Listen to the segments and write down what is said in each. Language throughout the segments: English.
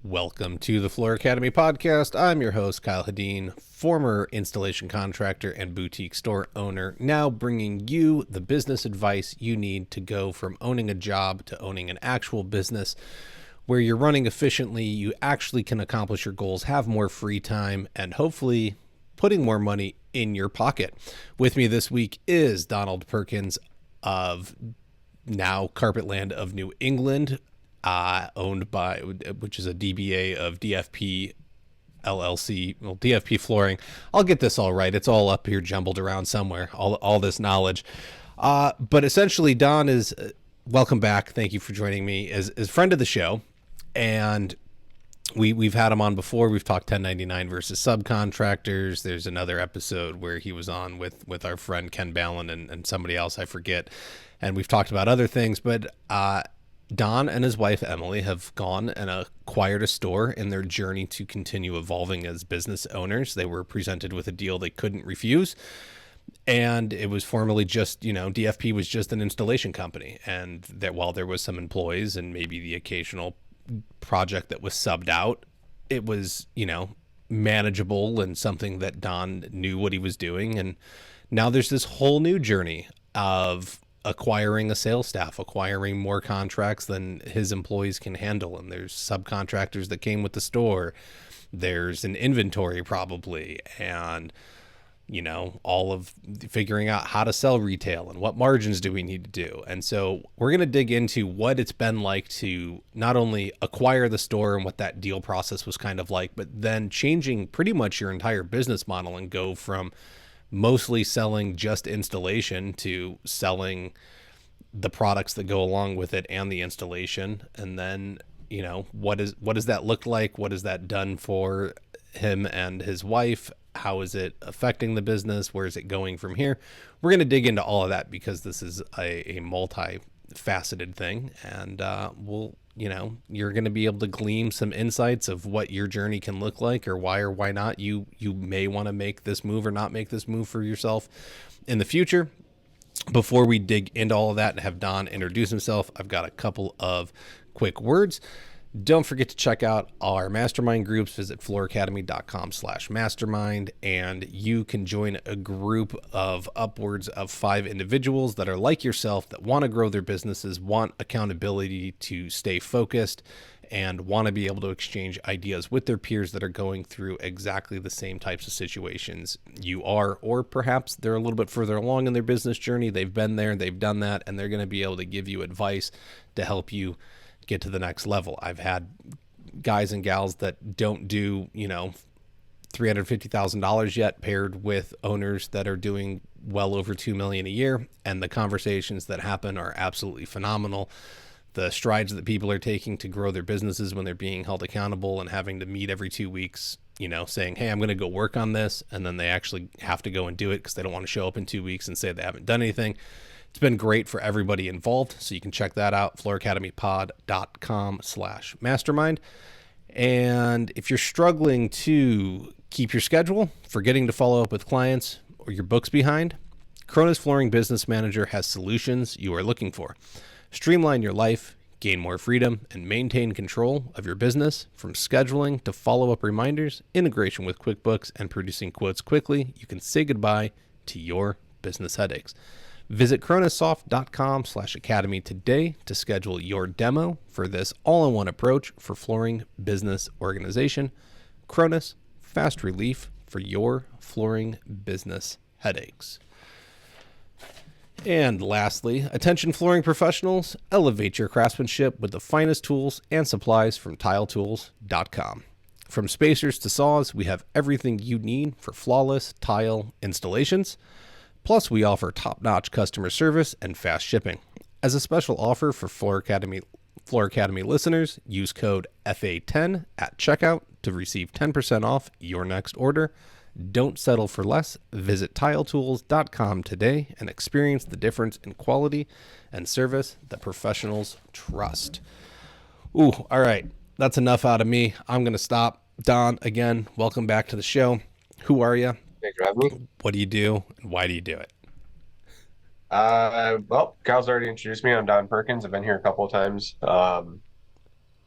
Welcome to the Floor Academy podcast. I'm your host, Kyle Hadeen, former installation contractor and boutique store owner, now bringing you the business advice you need to go from owning a job to owning an actual business where you're running efficiently, you actually can accomplish your goals, have more free time, and hopefully putting more money in your pocket. With me this week is Donald Perkins of now Carpetland of New England, owned by, which is a DBA of DFP LLC, well, DFP Flooring. I'll get this all right. It's all up here jumbled around somewhere, all this knowledge. But essentially, Don is, welcome back. Thank you for joining me as friend of the show. And we've had him on before. We've talked 1099 versus subcontractors. There's another episode where he was on with our friend Ken Ballin and somebody else, I forget. And we've talked about other things, but Don and his wife, Emily, have gone and acquired a store in their journey to continue evolving as business owners. They were presented with a deal they couldn't refuse. And it was formerly just, DFP was just an installation company. And that while there was some employees and maybe the occasional project that was subbed out, it was, manageable and something that Don knew what he was doing. And now there's this whole new journey of acquiring a sales staff, acquiring more contracts than his employees can handle. And there's subcontractors that came with the store. There's an inventory probably, and all of figuring out how to sell retail and what margins do we need to do. And so we're going to dig into what it's been like to not only acquire the store and what that deal process was kind of like, but then changing pretty much your entire business model and go from mostly selling just installation to selling the products that go along with it and the installation. And then, what does that look like? What has that done for him and his wife? How is it affecting the business? Where is it going from here? We're going to dig into all of that because this is a multi-faceted thing. And you're going to be able to glean some insights of what your journey can look like, or why not you may want to make this move or not make this move for yourself in the future. Before we dig into all of that and have Don introduce himself, I've got a couple of quick words. Don't forget to check out our mastermind groups. Visit flooracademy.com/mastermind, and you can join a group of upwards of 5 individuals that are like yourself, that want to grow their businesses, want accountability to stay focused, and want to be able to exchange ideas with their peers that are going through exactly the same types of situations you are, or perhaps they're a little bit further along in their business journey. They've been there, they've done that, and they're going to be able to give you advice to help you get to the next level. I've had guys and gals that don't do, $350,000 yet, paired with owners that are doing well over $2 million a year. And the conversations that happen are absolutely phenomenal. The strides that people are taking to grow their businesses when they're being held accountable and having to meet every 2 weeks, saying, hey, I'm going to go work on this. And then they actually have to go and do it because they don't want to show up in 2 weeks and say they haven't done anything. It's been great for everybody involved. So you can check that out, flooracademypod.com/mastermind. And if you're struggling to keep your schedule, forgetting to follow up with clients, or your book's behind, Kronos Flooring Business Manager has solutions you are looking for. Streamline your life, gain more freedom, and maintain control of your business. From scheduling to follow-up reminders, integration with QuickBooks, and producing quotes quickly, you can say goodbye to your business headaches. Visit kronosoft.com/academy today to schedule your demo for this all-in-one approach for flooring business organization. Kronos, fast relief for your flooring business headaches. And lastly, attention flooring professionals, elevate your craftsmanship with the finest tools and supplies from tiletools.com. From spacers to saws, we have everything you need for flawless tile installations. Plus, we offer top-notch customer service and fast shipping. As a special offer for Floor Academy listeners, use code FA10 at checkout to receive 10% off your next order. Don't settle for less. Visit tiletools.com today and experience the difference in quality and service that professionals trust. Ooh, all right. That's enough out of me. I'm going to stop. Don, again, welcome back to the show. Who are you? Thanks for having me. What do you do? And why do you do it? Well, Kyle's already introduced me. I'm Don Perkins. I've been here a couple of times.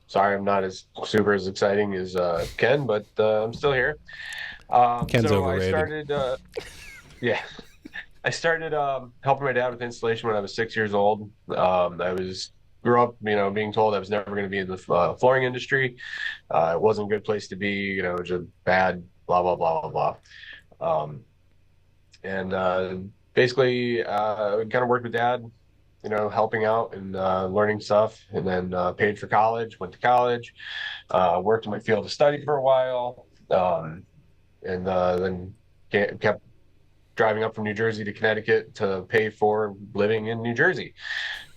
Sorry, I'm not as super as exciting as Ken, but I'm still here. Ken's So I overrated. started, yeah, I started helping my dad with installation when I was 6 years old. I was grew up, being told I was never going to be in the flooring industry. It wasn't a good place to be. It was just bad, blah blah blah blah blah. And basically, kind of worked with dad, helping out and learning stuff, and then paid for college. Went to college, worked in my field of study for a while, and then kept driving up from New Jersey to Connecticut to pay for living in New Jersey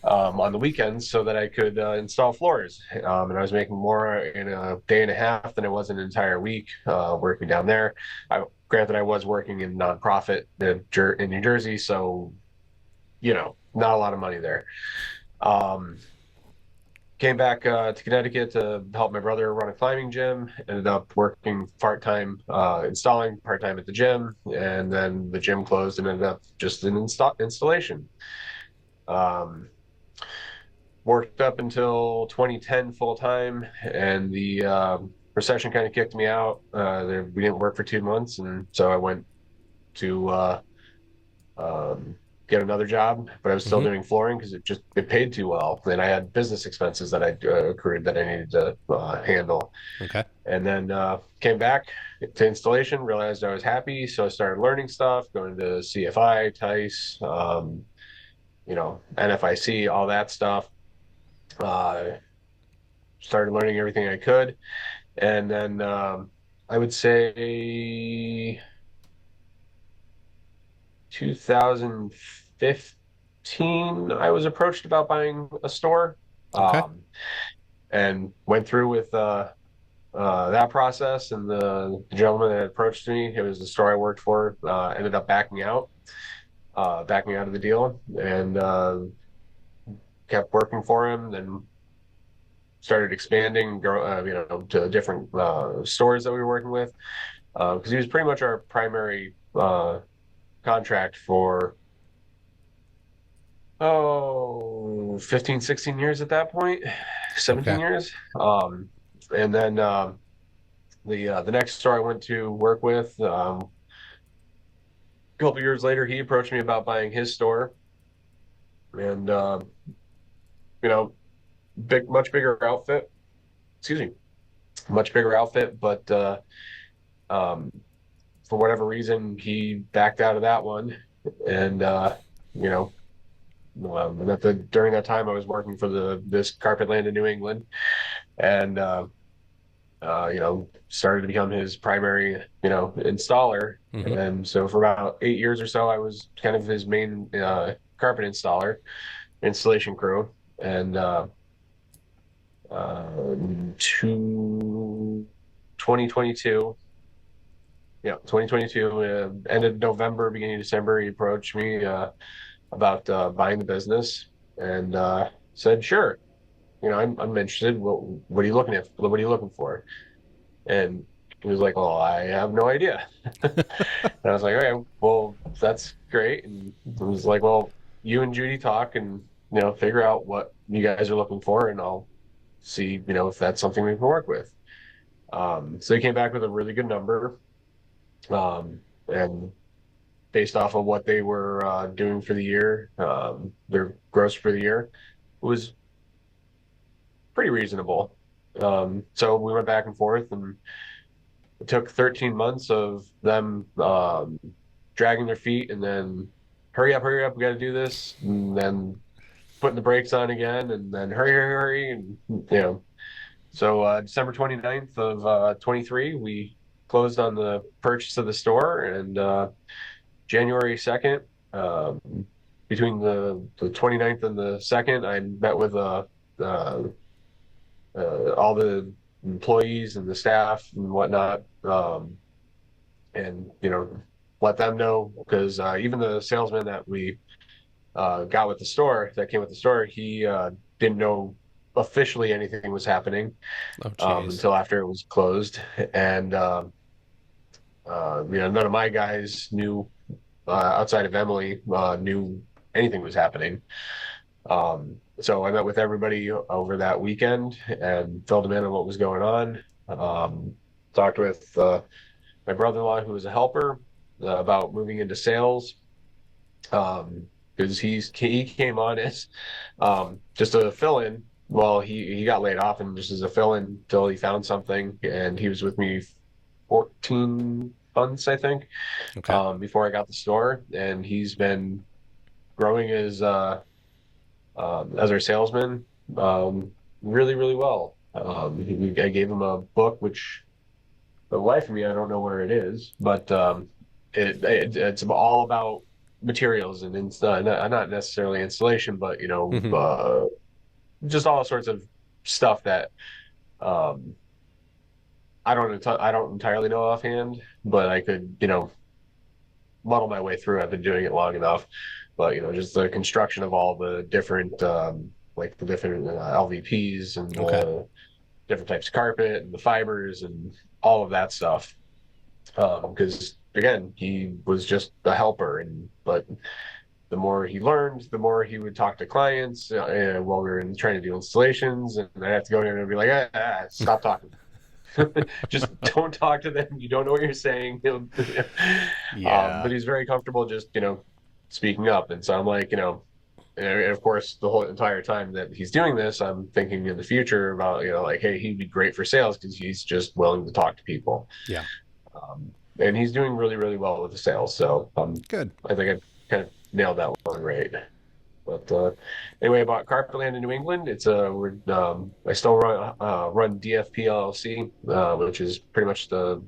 on the weekends so that I could install floors. And I was making more in a day and a half than it was an entire week working down there. Granted, I was working in nonprofit in New Jersey, so not a lot of money there. Um, Came back to Connecticut to help my brother run a climbing gym. Ended up working part time, installing part time at the gym, and then the gym closed and ended up just in installation. Um, Worked up until 2010 full time, and the recession kind of kicked me out. We didn't work for 2 months, and so I went to um, get another job, but I was still Hmm. doing flooring because it paid too well. Then I had business expenses that I accrued that I needed to handle, Okay. and then came back to installation. Realized I was happy, so I started learning stuff, going to CFI, TICE, NFIC, all that stuff. Uh, Started learning everything I could, and then I would say 2015, I was approached about buying a store, Okay. um, and went through with that process. And the gentleman that approached me, it was the store I worked for, ended up backing out of the deal, and kept working for him. Then started expanding, to different stores that we were working with, because he was pretty much our primary contract for 15, 16 years at that point, 17 Okay. years. And then the next store I went to work with, a couple years later, he approached me about buying his store, and you know, much bigger outfit. Excuse me, much bigger outfit, but um, for whatever reason, he backed out of that one, and you know. And during that time, I was working for this Carpetland of New England, and started to become his primary, installer. Hmm. And so for about 8 years or so, I was kind of his main carpet installation crew. And to 2022, 2022, end of November, beginning of December, he approached me about buying the business, and said, "Sure, I'm interested. What are you looking at? What are you looking for?" And he was like, "Well, I have no idea." And I was like, "Okay, well, that's great." And he was like, "Well, you and Judy talk and, figure out what you guys are looking for, and I'll see, if that's something we can work with." So he came back with a really good number. And based off of what they were doing for the year, their gross for the year was pretty reasonable. So we went back and forth, and it took 13 months of them dragging their feet, and then hurry up, we got to do this, and then putting the brakes on again, and then hurry, and So December 29th of 23, we closed on the purchase of the store, and January 2nd, um, between the 29th and the 2nd, I met with uh, all the employees and the staff and whatnot, and let them know, because even the salesman that we got with the store, that came with the store, he didn't know officially anything was happening Oh, geez. until after it was closed. And none of my guys knew, outside of Emily, knew anything was happening. So I met with everybody over that weekend and filled them in on what was going on. Talked with my brother-in-law, who was a helper, about moving into sales. Because he came on as just a fill-in. Well, he got laid off and just as a fill-in until he found something, and he was with me 14 months, I think, Okay. before I got the store, and he's been growing as our salesman really, really well. I gave him a book, which the life of me, I don't know where it is, but it's all about materials and not necessarily installation, but Hmm. just all sorts of stuff that um, I don't entirely know offhand, but I could muddle my way through. I've been doing it long enough, but just the construction of all the different like the different LVPs and Okay. the different types of carpet and the fibers and all of that stuff. Because again, he was just a helper, but the more he learned, the more he would talk to clients while we were trying to do installations, and I'd have to go in and be like, stop talking. Just don't talk to them. You don't know what you're saying. But Yeah. he's very comfortable just, speaking up. And so I'm like, and of course, the whole entire time that he's doing this, I'm thinking in the future about, like, hey, he'd be great for sales because he's just willing to talk to people. Yeah. And he's doing really, really well with the sales. So Good. I think I kind of nailed that one right. But anyway, about Carpetland in New England, I still run DFP LLC, which is pretty much the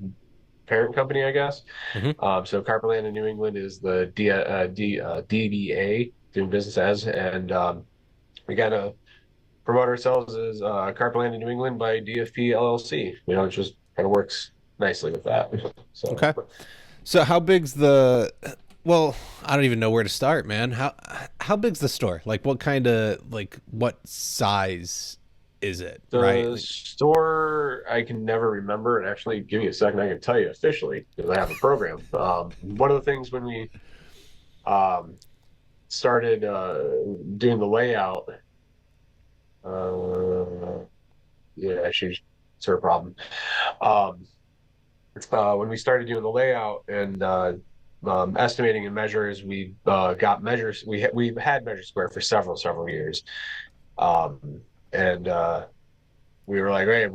parent company, I guess. Hmm. So Carpetland in New England is the DBA, doing business as, and we got to promote ourselves as Carpetland in New England by DFP LLC. It just kind of works nicely with that. So Okay. So how big's the? Well, I don't even know where to start, man. How big's the store? Like, what kind of what size is it? Right? the store, I can never remember, and actually, give me a second, I can tell you officially because I have a program. One of the things when we um, started doing the layout, uh, yeah, actually, it's her problem. Um, when we started doing the layout and estimating and measures, we got measures. We've had Measure Square for several years, um, and we were like, hey,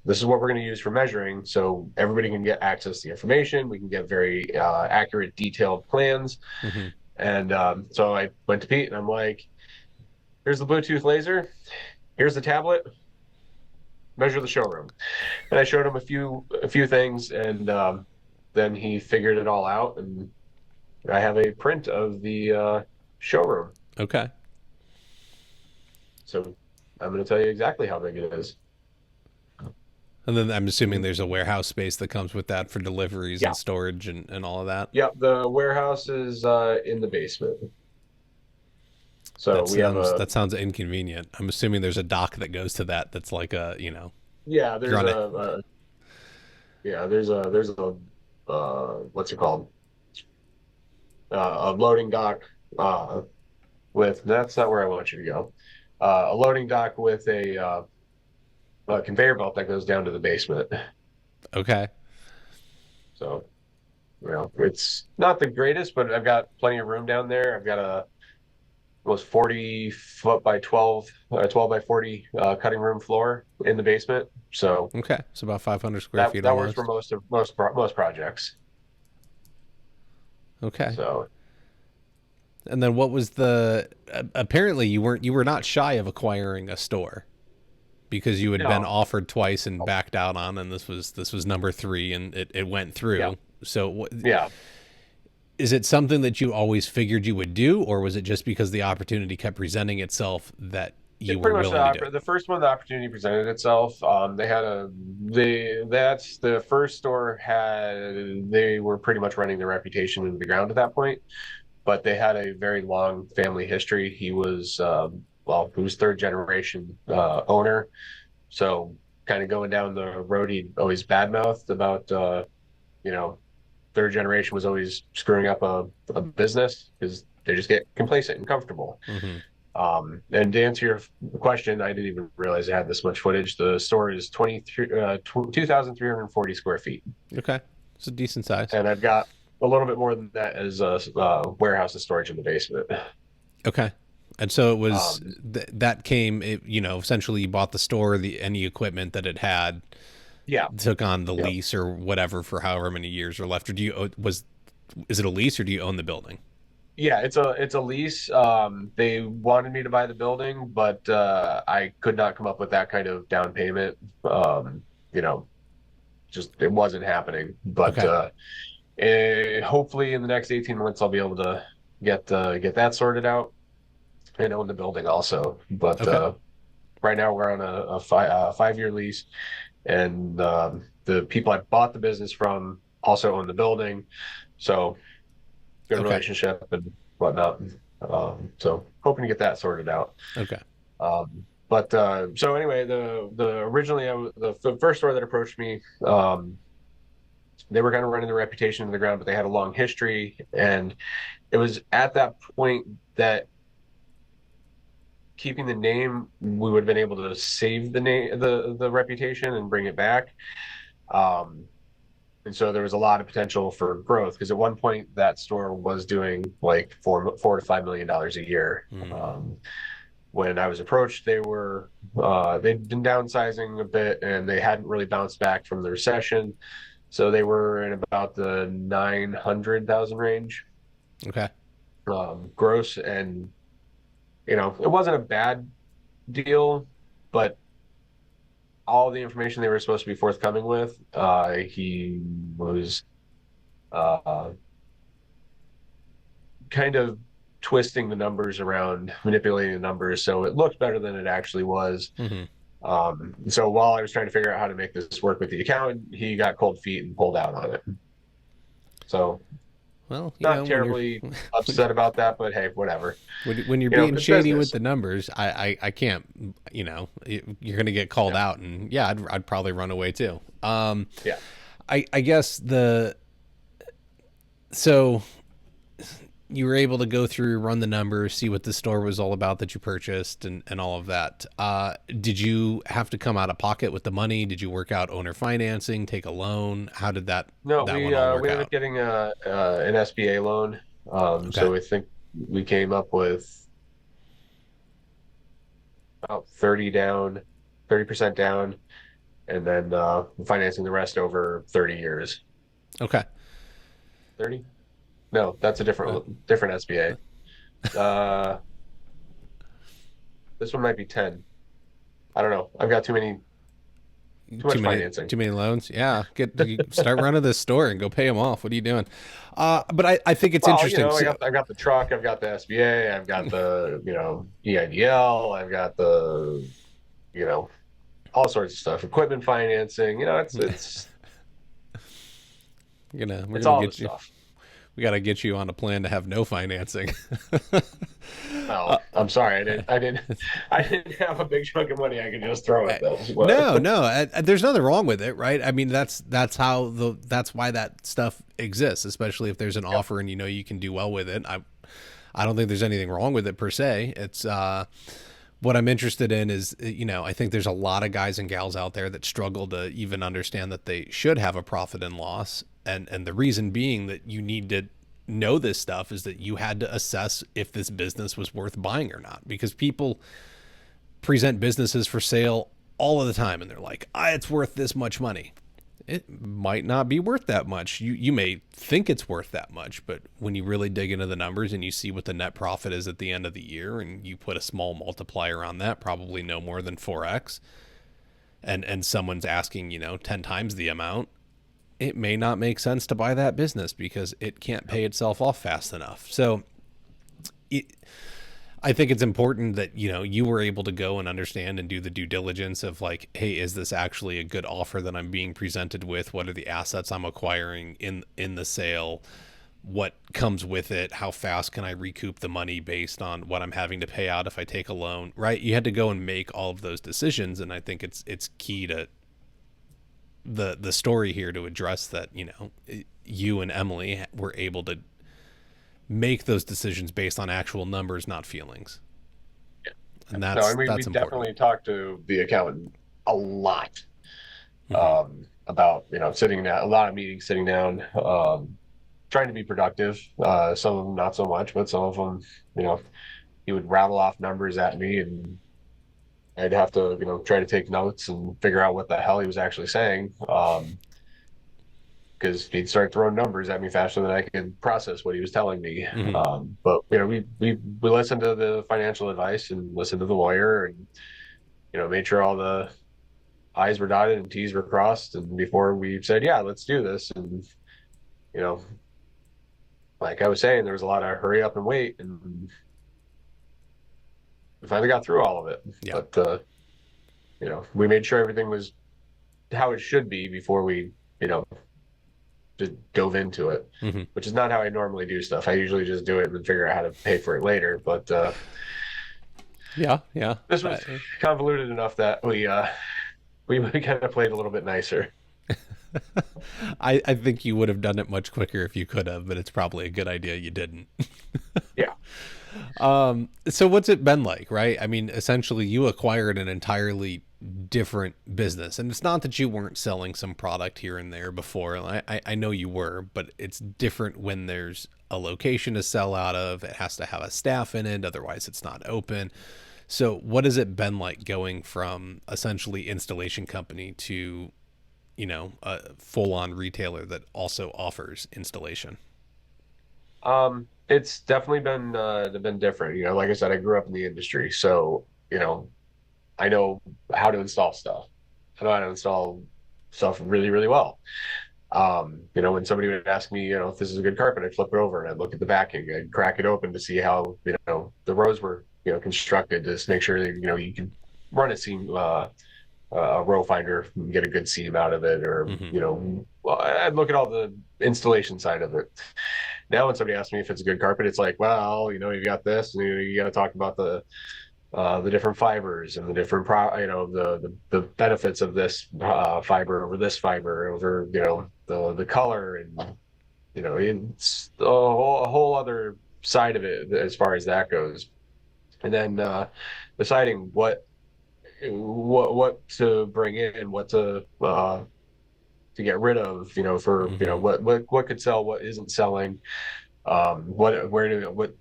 this is what we're gonna use for measuring, so everybody can get access to the information. We can get very accurate, detailed plans. Hmm. And so I went to Pete and I'm like, here's the Bluetooth laser, here's the tablet, measure the showroom. And I showed him a few things, and then he figured it all out, and I have a print of the showroom. Okay. So I'm going to tell you exactly how big it is. And then I'm assuming there's a warehouse space that comes with that for deliveries Yeah. and storage and all of that. Yep. The warehouse is in the basement. So That we have sounds a that sounds inconvenient. I'm assuming there's a dock that goes to that. That's like yeah. you're There's on it. a yeah. There's a what's it called? A loading dock with that's not where I want you to go. A loading dock with a conveyor belt that goes down to the basement. Okay. So it's not the greatest, but I've got plenty of room down there. I've got a almost 40 foot by 12 by 40 cutting room floor in the basement. So Okay. It's about 500 square that feet that works for almost. most projects. Okay. So And then what was the? Apparently, you were not shy of acquiring a store because you had been no, offered twice and backed out on, and this was number three, and it went yeah, through. So, yeah. is it something that you always figured you would do, or was it just because the opportunity kept presenting itself that you It were pretty much willing to do it? the first one, the opportunity presented itself. That's the first store they were pretty much running their reputation into the ground at that point, but they had a very long family history. He was third generation owner, so kind of going down the road, he always badmouthed about you know third generation was always screwing up a business because they just get complacent and comfortable. Hmm. And to answer your question, I didn't even realize it had this much footage. The store is 2,340 square feet, Okay. It's a decent size. and I've got a little bit more than that as a warehouse and storage in the basement. Okay. And so it was Um, that came, essentially you bought the store, any equipment that it had, yeah, took on the yeah, lease or whatever for however many years are left. Or is it a lease or do you own the building? yeah. It's a lease. They wanted me to buy the building, but I could not come up with that kind of down payment. You know, just it wasn't happening. But Okay. hopefully in the next 18 months, I'll be able to get that sorted out and own the building also. But Okay. right now we're on a 5-year lease, and the people I bought the business from also own the building, so good Okay. relationship and whatnot. So hoping to get that sorted out. Okay. But so anyway, the originally the first store that approached me, they were kind of running the reputation to the ground, but they had a long history, and it was at that point that keeping the name, we would have been able to save the name, the reputation, and bring it back. Um, and so there was a lot of potential for growth because at one point that store was doing like $4 to $5 million a year. Mm. When I was approached, they'd been downsizing a bit and they hadn't really bounced back from the recession. So they were in about the 900,000 range, Okay. gross, and it wasn't a bad deal, but all the information they were supposed to be forthcoming with, he was uh, kind of twisting the numbers around, manipulating the numbers, so it looked better than it actually was. Mm-hmm. So while I was trying to figure out how to make this work with the accountant, he got cold feet and pulled out on it. So Well, not when you're terribly upset about that, but hey, whatever. when you're being It's shady with business. the numbers, I can't. You're gonna get called Yeah, out, and yeah, I'd probably run away too. yeah. I guess so you were able to go through, run the numbers, see what the store was all about that you purchased, and all of that. Did you have to come out of pocket with the money? Did you work out owner financing, take a loan? How did No, that we one all uh, work we ended up out? getting an SBA loan. Okay. So I think we came up with about 30% down, and then financing the rest over 30 years. Okay. 30? No, that's a Uh, different SBA. This one might be 10. I don't know. I've got too too much many financing. too many loans. Yeah, start running this store and go pay them off. What are you doing? But I think it's Well, interesting. So, I got the truck, I've got the SBA, I've got the, EIDL, I've got the, you know, all sorts of stuff, equipment financing, we're it's gonna all the get you. stuff. We got to get you on a plan to have no financing. Oh, I'm sorry. I didn't have a big chunk of money I could just throw at this. No, But no, there's nothing wrong with it, right? I mean, that's why that stuff exists, especially if there's an yep. offer and you can do well with it. I don't think there's anything wrong with it per se. It's what I'm interested in is, I think there's a lot of guys and gals out there that struggle to even understand that they should have a profit and loss. And the reason being that you need to know this stuff is that you had to assess if this business was worth buying or not, because people present businesses for sale all of the time and they're like, it's worth this much money. It might not be worth that much. You may think it's worth that much, but when you really dig into the numbers and you see what the net profit is at the end of the year and you put a small multiplier on that, probably no more than 4x, and someone's asking, 10 times the amount, it may not make sense to buy that business because it can't pay itself off fast enough. So I think it's important that, you were able to go and understand and do the due diligence of like, hey, is this actually a good offer that I'm being presented with? What are the assets I'm acquiring in the sale? What comes with it? How fast can I recoup the money based on what I'm having to pay out if I take a loan, right? You had to go and make all of those decisions. And I think it's key to the story here to address that, you and Emily were able to make those decisions based on actual numbers, not feelings. And No, that's and we that's important. definitely talked to the accountant a lot Hmm. about, sitting down, a lot of meetings, sitting down, trying to be productive. Some of them not so much, but some of them, you know, he would rattle off numbers at me, and I'd have to, try to take notes and figure out what the hell he was actually saying. Because he'd start throwing numbers at me faster than I could process what he was telling me. Hmm. But we listened to the financial advice and listened to the lawyer, and made sure all the I's were dotted and T's were crossed, and before we said, yeah, let's do this. And you know, like I was saying, there was a lot of hurry up and wait, and we finally got through all of it. Yeah. But we made sure everything was how it should be before we, you know, just dove into it, Hmm. which is not how I normally do stuff. I usually just do it and then figure out how to pay for it later. But Yeah. Yeah. this was convoluted enough that we kind of played a little bit nicer. I think you would have done it much quicker if you could have, but it's probably a good idea you didn't. Yeah. So what's it been like, right? I mean, essentially you acquired an entirely different business, and it's not that you weren't selling some product here and there before. I know you were, but it's different when there's a location to sell out of. It has to have a staff in it, otherwise it's not open. So what has it been like going from essentially installation company to, a full on retailer that also offers installation? It's definitely been different. Like I said, I grew up in the industry, so I know how to install stuff. I know how to install stuff really, really well. When somebody would ask me, if this is a good carpet, I'd flip it over and I'd look at the backing, I'd crack it open to see how, the rows were, constructed, just make sure that, you can run a seam, a row finder and get a good seam out of it, or, Hmm. well, I'd look at all the installation side of it. Now, when somebody asks me if it's a good carpet, it's like, well, you got this, and you got to talk about the different fibers and the different the benefits of this fiber over this fiber over the color, and it's a whole other side of it as far as that goes. And then deciding what to bring in, what to get rid of, for Hmm. what could sell, what isn't selling, what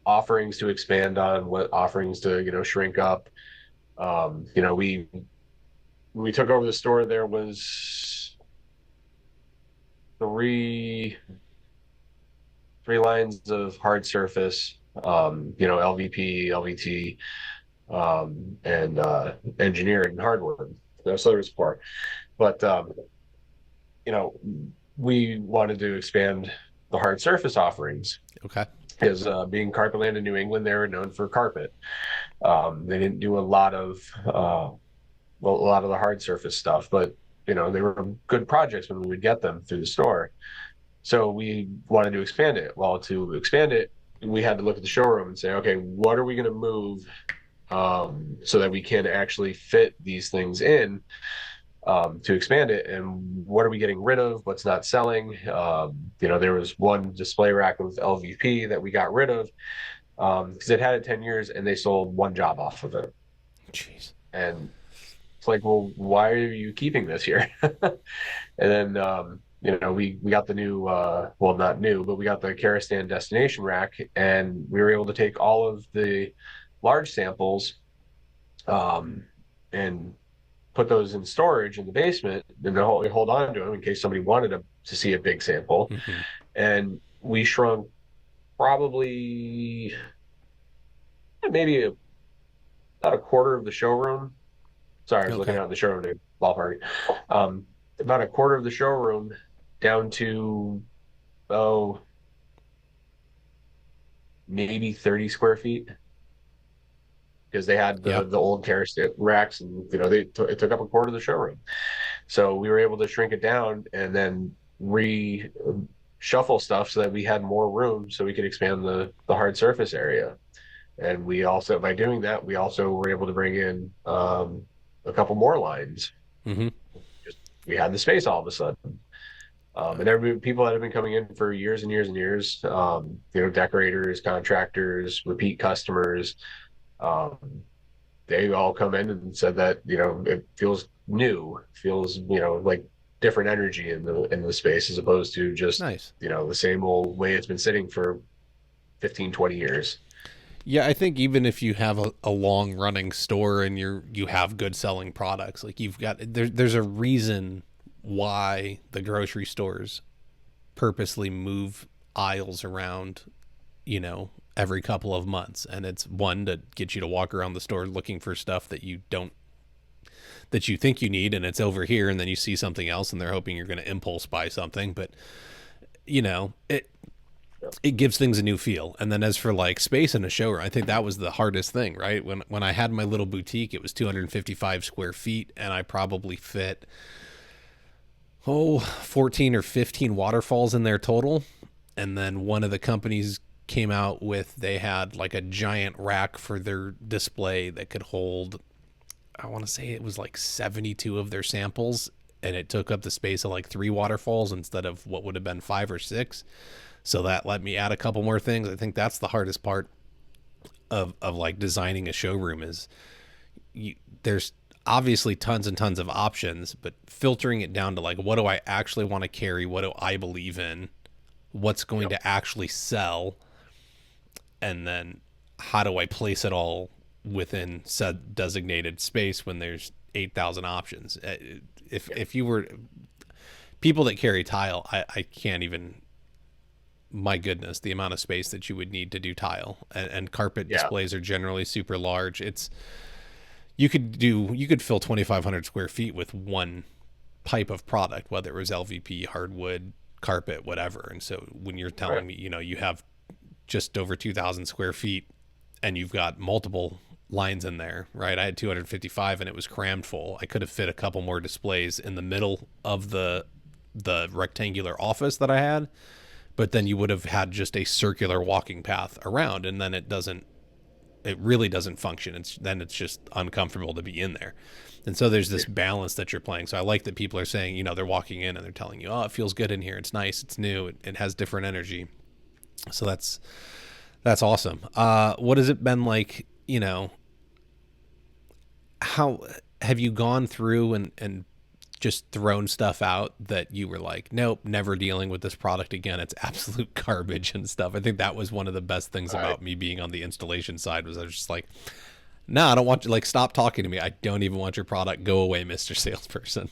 offerings to expand on, what offerings to shrink up. We took over the store. There was three three lines of hard surface, LVP, LVT, and engineered and hardwood. So there was support, but you know we wanted to expand the hard surface offerings, Okay. because being Carpetland in New England, they were known for carpet. They didn't do a lot of well, a lot of the hard surface stuff, but they were good projects when we would get them through the store. So we wanted to expand it. Well, to expand it, we had to look at the showroom and say, okay, what are we going to move so that we can actually fit these things in, to expand it, and what are we getting rid of? What's not selling? There was one display rack with LVP that we got rid of because it had it 10 years and they sold one job off of it. Jeez. And it's like, well, why are you keeping this here? And then, we got the new, well, not new, but we got the Karastan destination rack, and we were able to take all of the large samples, um, and put those in storage in the basement, and then hold on to them in case somebody wanted to see a big sample. Hmm. And we shrunk probably maybe about a quarter of the showroom. Sorry, I was looking Okay. out in the showroom to ballpark. About a quarter of the showroom down to, oh, maybe 30 square feet, because they had Yeah. the old terrace racks, and it took up a quarter of the showroom. So we were able to shrink it down and then reshuffle stuff so that we had more room so we could expand the hard surface area. And we also, by doing that, we also were able to bring in a couple more lines. Hmm. Just, we had the space all of a sudden. And there have been people that have been coming in for years and years and years, decorators, contractors, repeat customers. Um, they all come in and said that, it feels new, feels, like different energy in the space as opposed to just, Nice. the same old way it's been sitting for 15, 20 years. Yeah, I think even if you have a long running store and you have good selling products, like you've got there's a reason why the grocery stores purposely move aisles around, every couple of months, and it's one to get you to walk around the store looking for stuff that you think you need, and it's over here, and then you see something else and they're hoping you're going to impulse buy something. But it gives things a new feel. And then as for like space in a showroom, I think that was the hardest thing, right? When I had my little boutique, it was 255 square feet, and I probably fit 14 or 15 waterfalls in there total. And then one of the companies came out with, they had like a giant rack for their display that could hold, I want to say it was like 72 of their samples, and it took up the space of like 3 waterfalls instead of what would have been 5 or 6. So that let me add a couple more things. I think that's the hardest part of like designing a showroom is there's obviously tons and tons of options, but filtering it down to like, what do I actually want to carry? What do I believe in? What's going to actually sell? And then how do I place it all within said designated space when there's 8,000 options? If you were people that carry tile, I can't even, my goodness, the amount of space that you would need to do tile, and carpet displays are generally super large. You could fill 2,500 square feet with one type of product, whether it was LVP, hardwood, carpet, whatever. And so when you're telling me, you have just over 2,000 square feet and you've got multiple lines in there, right? I had 255 and it was crammed full. I could have fit a couple more displays in the middle of the rectangular office that I had, but then you would have had just a circular walking path around, and then it really doesn't function. It's just uncomfortable to be in there. And so there's this balance that you're playing. So I like that people are saying, they're walking in and they're telling you, oh, it feels good in here. It's nice. It's new. It has different energy. So that's awesome. What has it been like, how have you gone through and just thrown stuff out that you were like, nope, never dealing with this product again, it's absolute garbage and stuff? I think that was one of the best things about me being on the installation side, was I was just like, no, I don't want you, like, stop talking to me. I don't even want your product. Go away, Mr. Salesperson.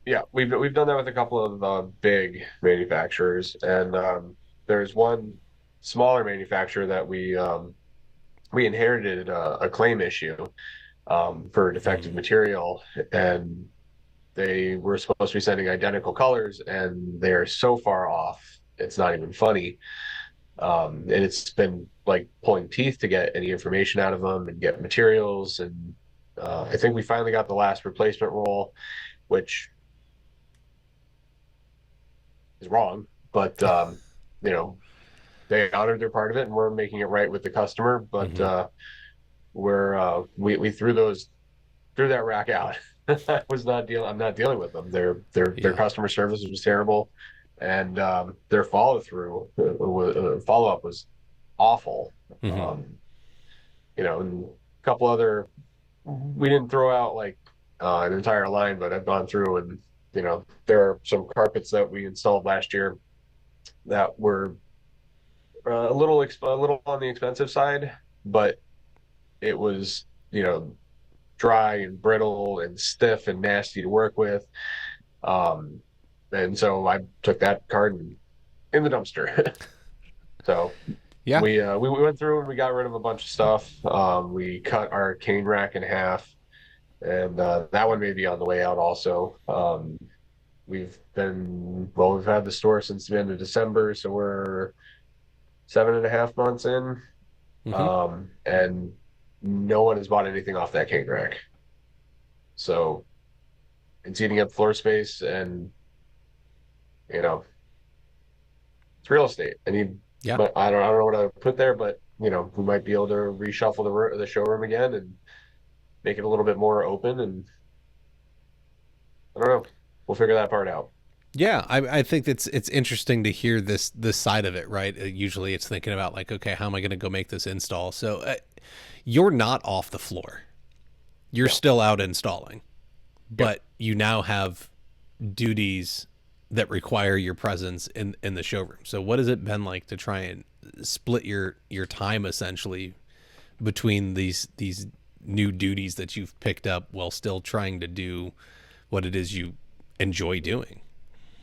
Yeah, we've done that with a couple of big manufacturers, and there's one smaller manufacturer that we inherited a claim issue for defective material, and they were supposed to be sending identical colors, and they're so far off, it's not even funny. And it's been like pulling teeth to get any information out of them and get materials. And I think we finally got the last replacement roll, which is wrong, but they honored their part of it, and we're making it right with the customer. But we threw that rack out. I'm not dealing with them. Their customer service was terrible, and their follow up was awful. And a couple other, we didn't throw out like an entire line, but I've gone through, and there are some carpets that we installed last year that were a little on the expensive side, but it was dry and brittle and stiff and nasty to work with. And so I took that carton in the dumpster. So Yeah. we went through and we got rid of a bunch of stuff. We cut our cane rack in half, and that one may be on the way out also. We've had the store since the end of December, so we're 7.5 months in. And no one has bought anything off that cane rack. So it's eating up floor space, and it's real estate. But I don't know what to put there, but we might be able to reshuffle the showroom again and make it a little bit more open, and I don't know. We'll figure that part out. Yeah, I think it's interesting to hear this side of it, right? Usually it's thinking about like, okay, how am I going to go make this install? So you're not off the floor. You're Yeah. still out installing, Yep. but you now have duties that require your presence in the showroom. So what has it been like to try and split your time essentially between these new duties that you've picked up while still trying to do what it is you enjoy doing?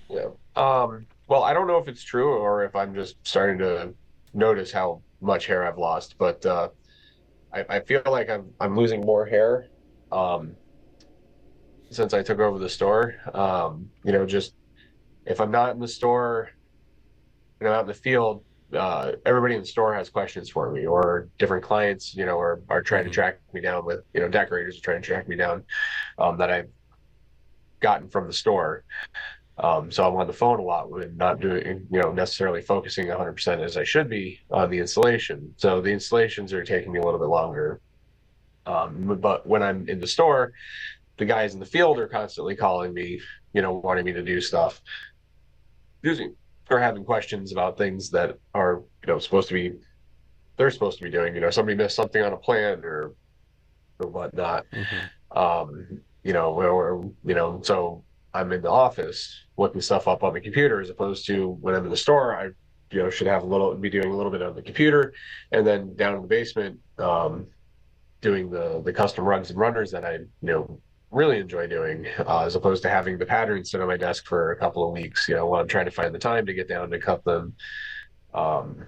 Yeah. Well, I don't know if it's true or if I'm just starting to notice how much hair I've lost, but I feel like I'm losing more hair um, since I took over the store. Just if I'm not in the store, out in the field, everybody in the store has questions for me, or different clients, are trying to Mm-hmm. track me down with, decorators are trying to track me down that I've gotten from the store. So I'm on the phone a lot when not doing, necessarily focusing 100% as I should be on the installation. So the installations are taking me a little bit longer. But when I'm in the store, the guys in the field are constantly calling me, wanting me to do stuff, using or having questions about things that are, supposed to be they're supposed to be doing. Somebody missed something on a plan or whatnot. Mm-hmm. So I'm in the office looking stuff up on the computer as opposed to when I'm in the store. I should be doing a little bit on the computer, and then down in the basement doing the custom rugs and runners that I really enjoy doing, as opposed to having the patterns sit on my desk for a couple of weeks. While I'm trying to find the time to get down to cut them. Um,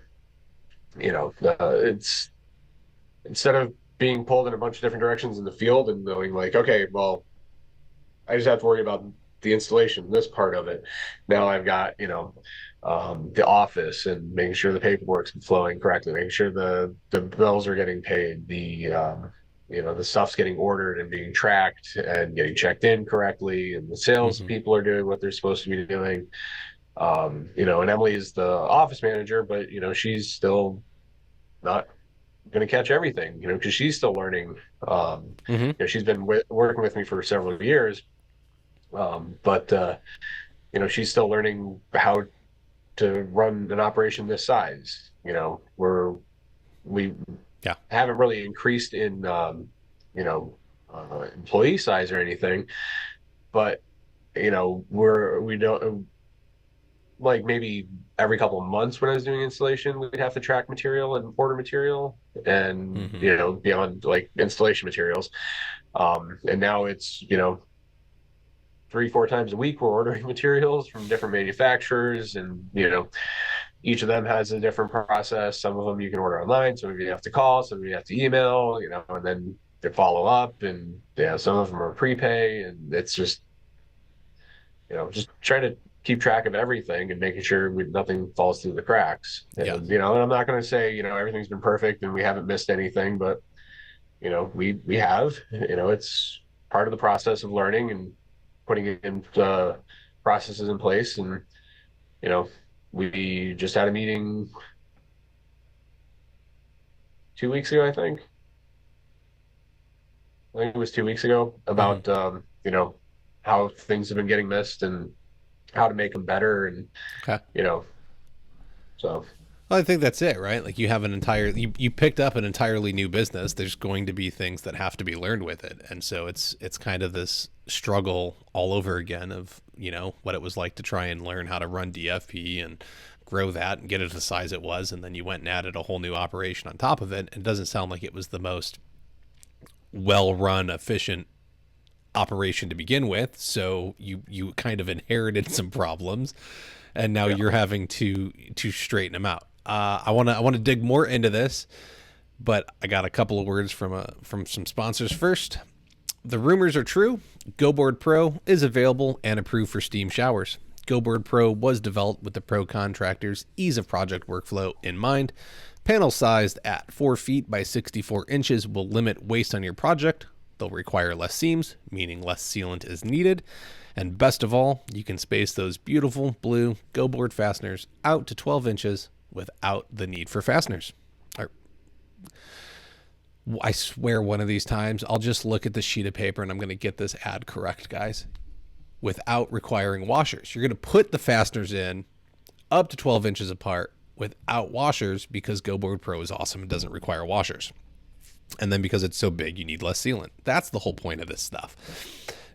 it's instead of being pulled in a bunch of different directions in the field and going like, okay, well, I just have to worry about the installation, this part of it. Now I've got, the office and making sure the paperwork's flowing correctly, making sure the bills are getting paid, the stuff's getting ordered and being tracked and getting checked in correctly, and the sales Mm-hmm. people are doing what they're supposed to be doing. And Emily is the office manager, but she's still not going to catch everything, because she's still learning. Mm-hmm. She's been working with me for several years, but she's still learning how to run an operation this size. We Yeah. haven't really increased in employee size or anything, but we don't, like, maybe every couple of months when I was doing installation, we'd have to track material and order material and, Mm-hmm. beyond like installation materials. And now it's, 3, 4 times a week, we're ordering materials from different manufacturers, and, each of them has a different process. Some of them you can order online, some of you have to call, some of you have to email, and then they follow up, and yeah, some of them are prepay, and it's just trying to keep track of everything and making sure nothing falls through the cracks. Yeah. And and I'm not going to say everything's been perfect and we haven't missed anything, but we have. It's part of the process of learning and putting in processes in place. And you know, we just had a meeting 2 weeks ago, I think. I think it was 2 weeks ago Mm-hmm. about how things have been getting missed and how to make them better, and Okay. you know so Well, I think that's it, right? Like you picked up an entirely new business. There's going to be things that have to be learned with it. And so it's kind of this struggle all over again of, what it was like to try and learn how to run DFP and grow that and get it to the size it was. And then you went and added a whole new operation on top of it. And it doesn't sound like it was the most well run, efficient operation to begin with. So you kind of inherited some problems, and now yeah. you're having to straighten them out. I want to dig more into this, but I got a couple of words from some sponsors first. The rumors are true. GoBoard Pro is available and approved for steam showers. GoBoard Pro was developed with the pro contractor's ease of project workflow in mind. Panels sized at 4 feet by 64 inches will limit waste on your project. They'll require less seams, meaning less sealant is needed. And best of all, you can space those beautiful blue GoBoard fasteners out to 12 inches without the need for fasteners. I swear one of these times I'll just look at the sheet of paper and I'm going to get this ad correct, guys. Without requiring washers. You're going to put the fasteners in up to 12 inches apart without washers because GoBoard Pro is awesome and doesn't require washers. And then because it's so big, you need less sealant. That's the whole point of this stuff.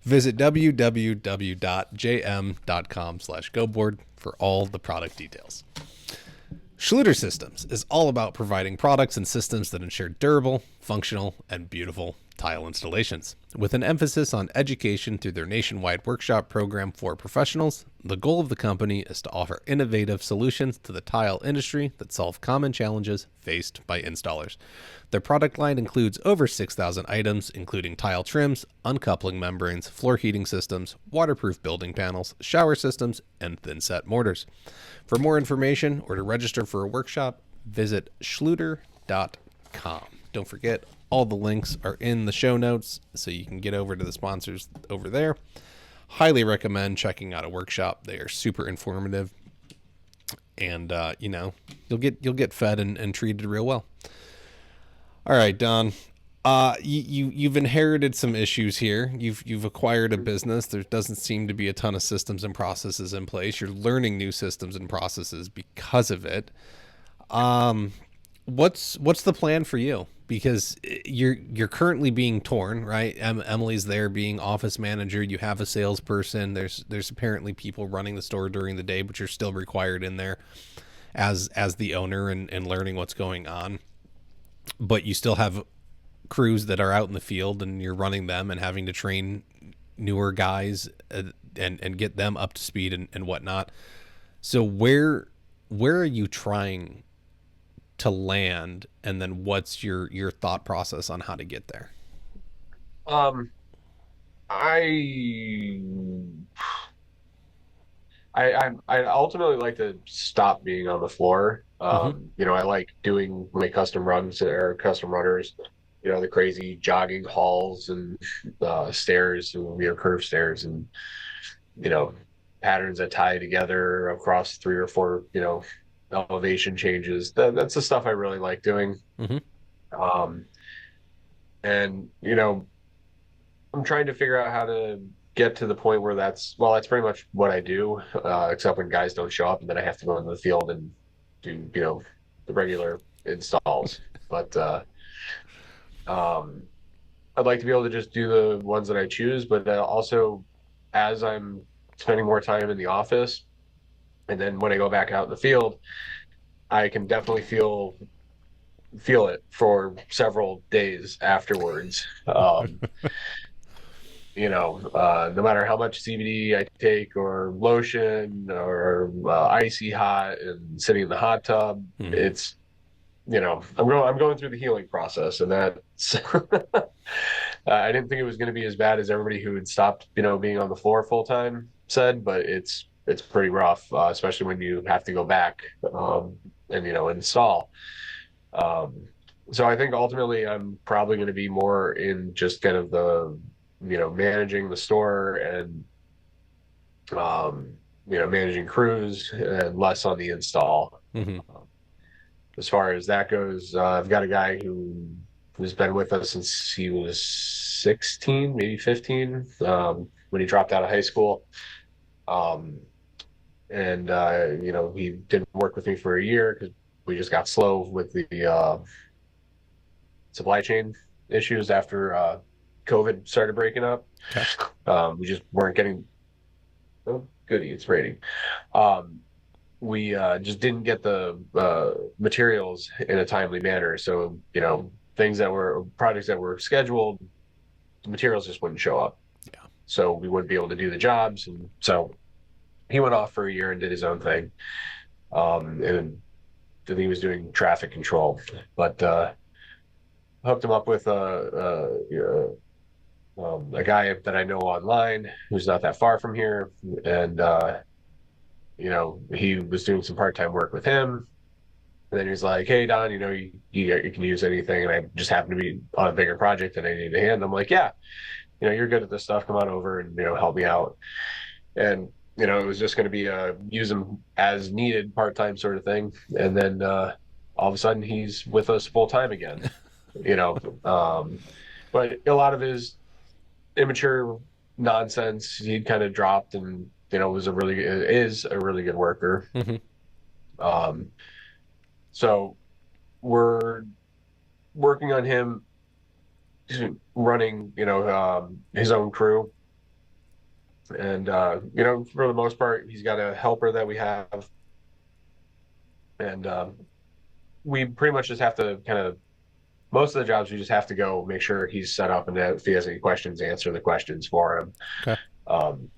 Visit www.jm.com/goboard for all the product details. Schluter Systems is all about providing products and systems that ensure durable, functional, and beautiful tile installations. With an emphasis on education through their nationwide workshop program for professionals, the goal of the company is to offer innovative solutions to the tile industry that solve common challenges faced by installers. Their product line includes over 6,000 items, including tile trims, uncoupling membranes, floor heating systems, waterproof building panels, shower systems, and thin-set mortars. For more information or to register for a workshop, visit schluter.com. Don't forget, all the links are in the show notes, so you can get over to the sponsors over there. Highly recommend checking out a workshop. They are super informative, and you'll get fed and treated real well. All right, Don. You've inherited some issues here. You've acquired a business. There doesn't seem to be a ton of systems and processes in place. You're learning new systems and processes because of it. What's the plan for you? Because you're currently being torn, right? Emily's there being office manager. You have a salesperson. There's apparently people running the store during the day, but you're still required in there as the owner and learning what's going on. But you still have crews that are out in the field, and you're running them and having to train newer guys and get them up to speed and whatnot. So where are you trying to land, and then what's your thought process on how to get there? Um, I I ultimately like to stop being on the floor. Mm-hmm. I like doing my custom runs or custom runners. The crazy jogging halls and stairs, curved stairs, and you know patterns that tie together across 3 or 4 elevation changes. That's the stuff I really like doing. Mm-hmm. Um, and I'm trying to figure out how to get to the point where that's pretty much what I do, except when guys don't show up, and then I have to go into the field and do the regular installs. But I'd like to be able to just do the ones that I choose, but also as I'm spending more time in the office, and then when I go back out in the field, I can definitely feel it for several days afterwards. No matter how much CBD I take or lotion or icy hot and sitting in the hot tub, Mm-hmm. it's I'm going through the healing process, and that's I didn't think it was going to be as bad as everybody who had stopped being on the floor full time said, but it's pretty rough, especially when you have to go back and install. So I think ultimately I'm probably going to be more in just kind of the managing the store and managing crews, and less on the install. Mm-hmm. As far as that goes, I've got a guy who's been with us since he was 16, maybe 15, when he dropped out of high school. And he didn't work with me for a year because we just got slow with the supply chain issues after COVID started breaking up. Okay. We just weren't getting. Oh, goody, it's raining. We just didn't get the materials in a timely manner. So, projects that were scheduled, the materials just wouldn't show up. Yeah. So we wouldn't be able to do the jobs. And so he went off for a year and did his own thing. And then he was doing traffic control. But hooked him up with a guy that I know online who's not that far from here. And he was doing some part-time work with him, and then he's like, "Hey, Don, you can use anything," and I just happen to be on a bigger project and I need a hand. I'm like, "Yeah, you're good at this stuff. Come on over and help me out." And it was just going to be a use him as needed part-time sort of thing. And then all of a sudden he's with us full-time again. But a lot of his immature nonsense he'd kind of dropped, and is a really good worker. Mm-hmm. So we're working on him running, his own crew. And, for the most part, he's got a helper that we have. And we pretty much just have to kind of, most of the jobs, we just have to go make sure he's set up, and that if he has any questions, answer the questions for him. Okay. Um,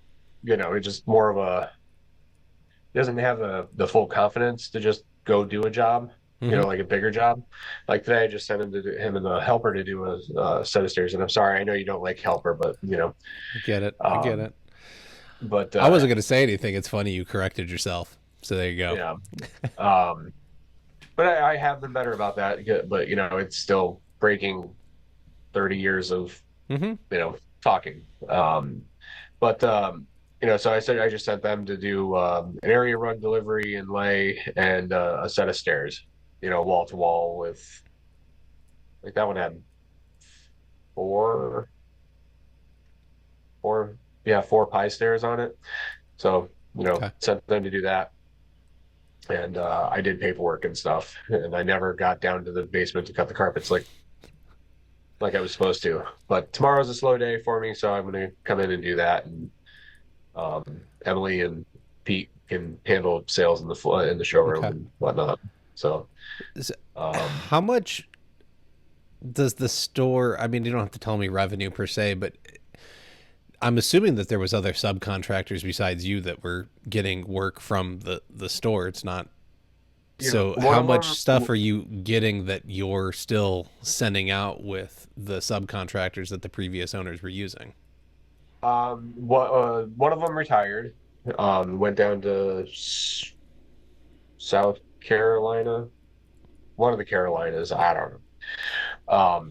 it's just more of a, he doesn't have the full confidence to just go do a job, Mm-hmm. like a bigger job. Like today, I just sent him and the helper to do a set of stairs. And I'm sorry, I know you don't like helper, but I get it. I get um, it. but I wasn't going to say anything. It's funny you corrected yourself. So there you go. yeah, um, but I have been better about that. But it's still breaking 30 years of Mm-hmm. talking. But so I just sent them to do an area rug delivery and lay and a set of stairs, wall to wall with, like, that one had four, four, yeah, four pie stairs on it. So, Okay. sent them to do that. And I did paperwork and stuff, and I never got down to the basement to cut the carpets like I was supposed to. But tomorrow's a slow day for me, so I'm going to come in and do that. And um, Emily and Pete can handle sales in the showroom Okay. and whatnot. So, So um, how much does the store, I mean, you don't have to tell me revenue per se, but I'm assuming that there was other subcontractors besides you that were getting work from the store. It's not. So one how of much them, stuff are you getting that you're still sending out with the subcontractors that the previous owners were using? one of them retired, went down to South Carolina, one of the Carolinas, I don't know.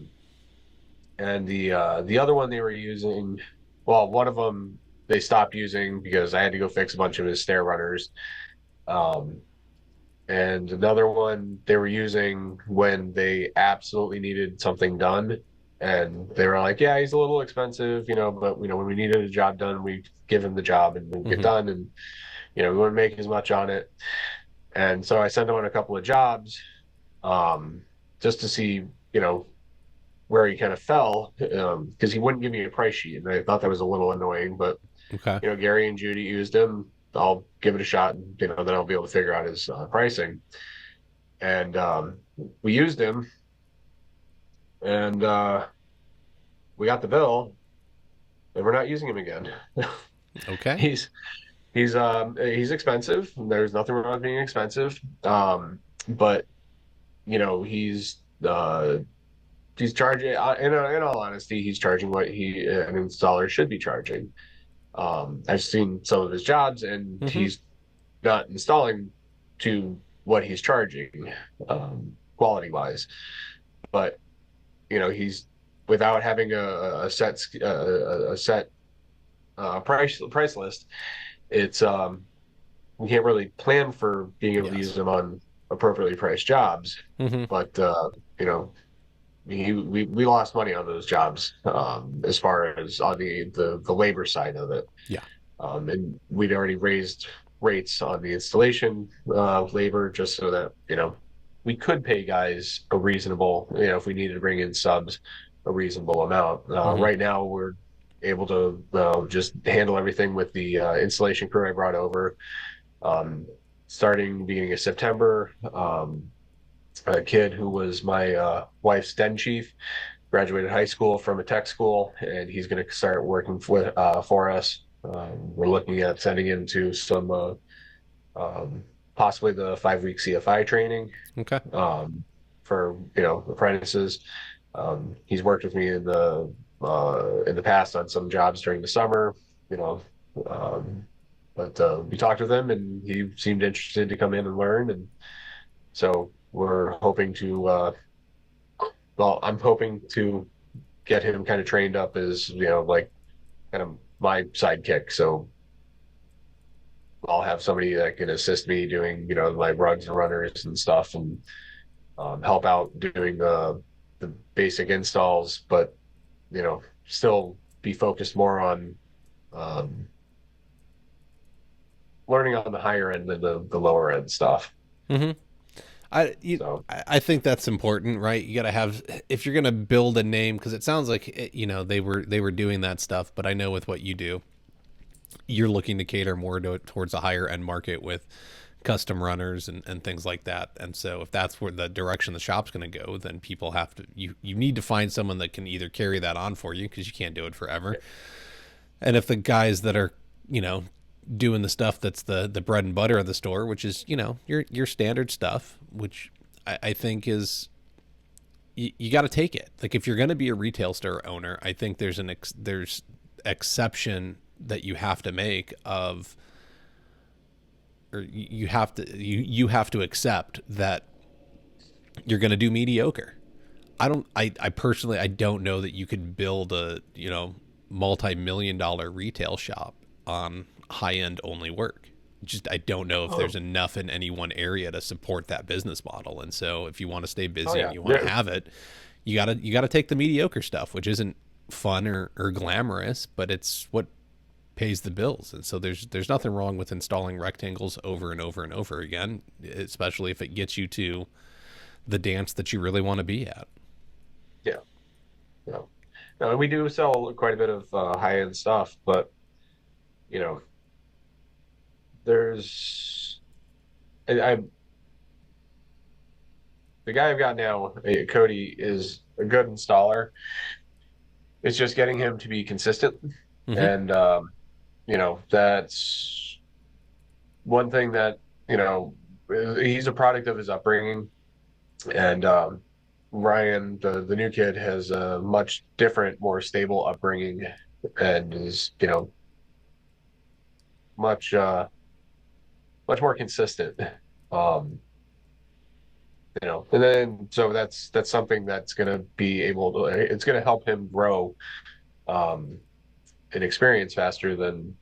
And the other one they were using, well, one of them they stopped using because I had to go fix a bunch of his stair runners. Um, and another one they were using when they absolutely needed something done. And they were like, yeah, he's a little expensive, but when we needed a job done, we give him the job and we'll get Mm-hmm. done. And, we wouldn't make as much on it. And so I sent him on a couple of jobs, um, just to see, where he kind of fell, because he wouldn't give me a price sheet. And I thought that was a little annoying, but, Okay. Gary and Judy used him. I'll give it a shot, and, then I'll be able to figure out his pricing. And we used him, and we got the bill, and we're not using him again. Okay. he's he's expensive. There's nothing wrong with being expensive, but he's charging. In all honesty, he's charging what an installer should be charging. I've seen some of his jobs, and Mm-hmm. he's not installing to what he's charging, quality wise. But he's, without having a set price list. It's we can't really plan for being able to use Yes. them on appropriately priced jobs. Mm-hmm. But we lost money on those jobs, as far as on the labor side of it. Yeah. And we'd already raised rates on the installation labor, just so that we could pay guys a reasonable, if we needed to bring in subs, a reasonable amount. Mm-hmm. Right now, we're able to just handle everything with the installation crew I brought over. Um, Starting beginning of September, a kid who was my wife's den chief graduated high school from a tech school, and he's going to start working for us. We're looking at sending him to some um, possibly the 5-week CFI training, Okay. for apprentices. He's worked with me in the past on some jobs during the summer, you know. Um, but we talked with him, and he seemed interested to come in and learn, and so we're hoping to. I'm hoping to get him kind of trained up as like kind of my sidekick. So I'll have somebody that can assist me doing my rugs and runners and stuff, and help out doing the basic installs, but still be focused more on um, learning on the higher end than the lower end stuff. Mm-hmm. So I think that's important, right? You got to have, if you're going to build a name, because it sounds like they were doing that stuff, but I know with what you do, you're looking to cater more towards a higher end market with custom runners and things like that. And so if that's where the direction the shop's going to go, then people have to, you need to find someone that can either carry that on for you because you can't do it forever. yeah, And if the guys that are, you know, doing the stuff that's the bread and butter of the store, which is, your standard stuff, which I think is, you got to take it. Like if you're going to be a retail store owner, I think there's exception that you have to make of, or you have to accept that you're going to do mediocre. I personally, I don't know that you could build a, multi-million dollar retail shop on high end only work. Just, I don't know if there's oh, enough in any one area to support that business model. And so if you want to stay oh busy yeah, and you want to there, have it, you gotta take the mediocre stuff, which isn't fun or glamorous, but it's what pays the bills. And so there's nothing wrong with installing rectangles over and over and over again, especially if it gets you to the dance that you really want to be at. yeah, no, no, we do sell quite a bit of high end stuff, but you know, there's I the guy I've got now, Cody, is a good installer. It's just getting him to be consistent, Mm-hmm. and that's one thing that he's a product of his upbringing, and Ryan, the new kid, has a much different, more stable upbringing, and is much much more consistent. Um, and then so that's something that's going to be able to it's going to help him grow um, and experience faster than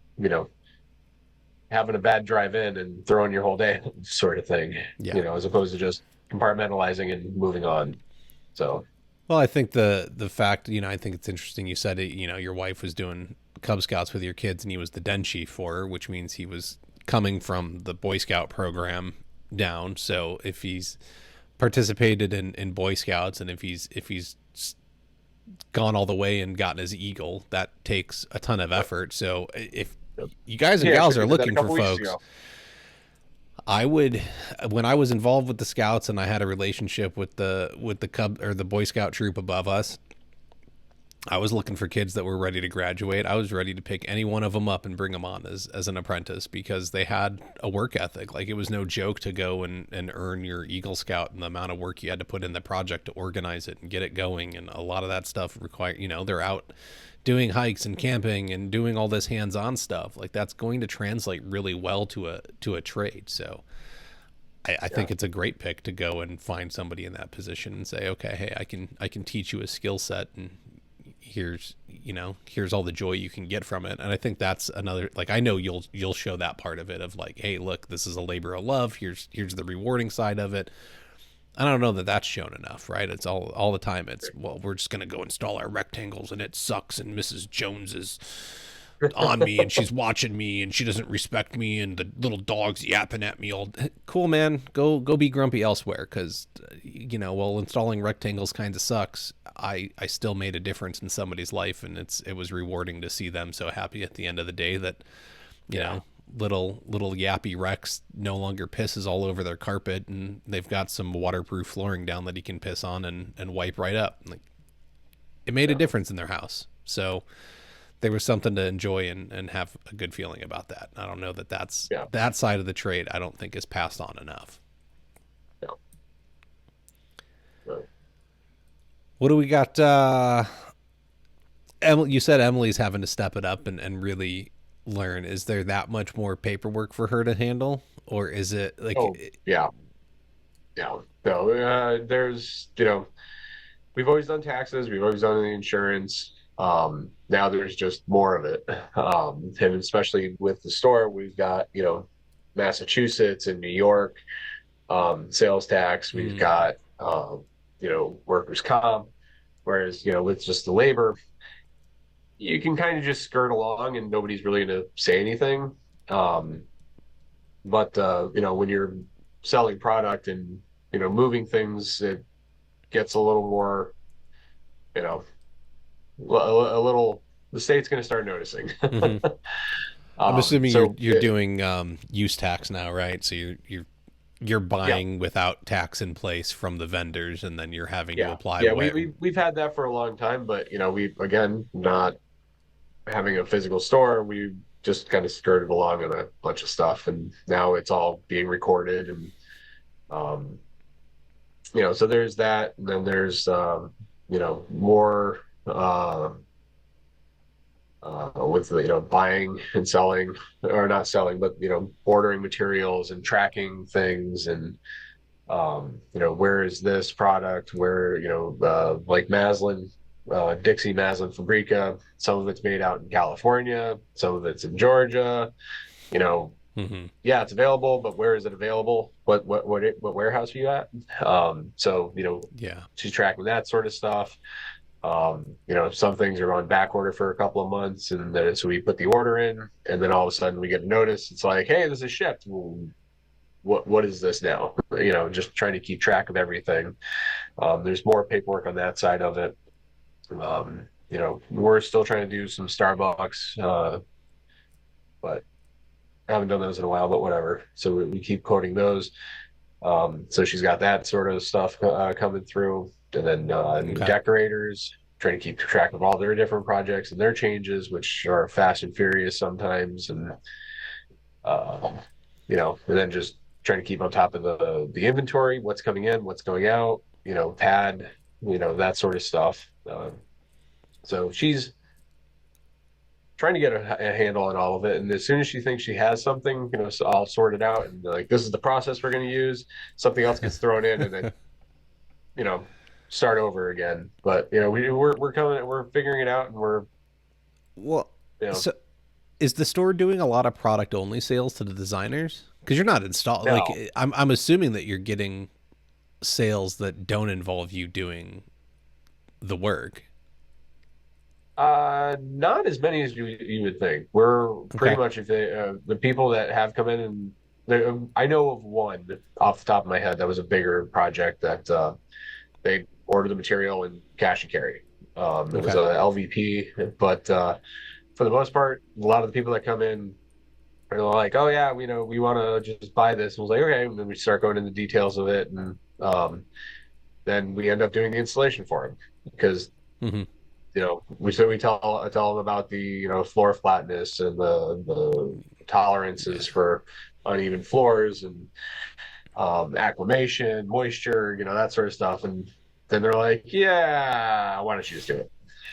having a bad drive in and throwing your whole day sort of thing, Yeah. as opposed to just compartmentalizing and moving on. So Well, I think the fact, I think it's interesting you said it, your wife was doing Cub Scouts with your kids and he was the den chief for her, which means he was coming from the Boy Scout program down. So if he's participated in Boy Scouts, and if he's gone all the way and gotten his Eagle, that takes a ton of effort. So if you guys he and gals actually are did that a looking for couple weeks folks, ago. I would, when I was involved with the Scouts and I had a relationship with the Cub or the Boy Scout troop above us, I was looking for kids that were ready to graduate. I was ready to pick any one of them up and bring them on as an apprentice because they had a work ethic. Like it was no joke to go and earn your Eagle Scout and the amount of work you had to put in the project to organize it and get it going. And a lot of that stuff required, they're out doing hikes and camping and doing all this hands-on stuff. Like that's going to translate really well to a trade. So I Yeah, think it's a great pick to go and find somebody in that position and say, okay, hey, I can teach you a skill set, and here's all the joy you can get from it. And I think that's another, like, I know you'll show that part of it of like, hey, look, this is a labor of love. Here's the rewarding side of it. I don't know that that's shown enough, right? It's all the time. It's, well, we're just gonna go install our rectangles and it sucks, and Mrs. Jones is on me and she's watching me and she doesn't respect me and the little dog's yapping at me all. Cool, man, go be grumpy elsewhere, because while installing rectangles kind of sucks, I still made a difference in somebody's life, and it was rewarding to see them so happy at the end of the day that you yeah, know little yappy Rex no longer pisses all over their carpet, and they've got some waterproof flooring down that he can piss on and wipe right up. Like, it made a yeah, difference in their house. So there was something to enjoy and have a good feeling about that. I don't know that that's yeah, that side of the trade. I don't think is passed on enough. yeah. Right. What do we got? Emily, you said Emily's having to step it up and really learn. Is there that much more paperwork for her to handle, or is it Oh, like, yeah, yeah. No, there's we've always done taxes, we've always done the insurance. Now there's just more of it. And especially with the store, we've got, Massachusetts and New York, sales tax, we've mm, got, workers' comp. Whereas, with just the labor, you can kind of just skirt along and nobody's really going to say anything. But when you're selling product and moving things, it gets a little more, you know, a little, the state's going to start noticing. Hmm. I'm assuming you're So you're doing use tax now, right? So you're yeah, buying without tax in place from the vendors, and then you're having to yeah, apply yeah. what. We've had that for a long time, but we again not having a physical store, we just kind of skirted along on a bunch of stuff, and now it's all being recorded, and um, so there's that, and then there's more with buying and selling, or not selling, but ordering materials and tracking things, and where is this product, where like Maslin, Dixie Maslin Fabrica, some of it's made out in California, some of it's in Georgia. you know Hmm. yeah, it's available, but where is it available? What warehouse are you at? So Yeah. she's tracking that sort of stuff. Some things are on back order for a couple of months, and then so we put the order in, and then all of a sudden we get a notice. It's like, hey, this is shipped. Well, what is this now? Just trying to keep track of everything. There's more paperwork on that side of it. We're still trying to do some Starbucks, but I haven't done those in a while, but whatever. So we keep quoting those. So she's got that sort of stuff coming through, and then new Okay. decorators, trying to keep track of all their different projects and their changes, which are fast and furious sometimes, and uh, and then just trying to keep on top of the inventory, what's coming in, what's going out, pad, that sort of stuff. So she's trying to get a handle on all of it. And as soon as she thinks she has something, so I'll sort it out, and like, this is the process we're going to use. Something else gets thrown in, and then you know start over again. But we're figuring it out, and we're Well, you know so is the store doing a lot of product only sales to the designers? Because you're not install like now I'm assuming that you're getting sales that don't involve you doing the work. not as many as you would think. We're pretty Okay. much, if the people that have come in, and I know of one off the top of my head that was a bigger project that they ordered the material and cash and carry. It was Okay. a LVP, but for the most part, a lot of the people that come in are like, "Oh yeah, we want to just buy this." And I was like, "Okay," and then we start going into the details of it, and then we end up doing the installation for them because Hmm. we tell them about the floor flatness and the Yeah. tolerances for uneven floors, and acclimation, moisture, that sort of stuff, and then they're like, "Yeah, why don't you just do it?"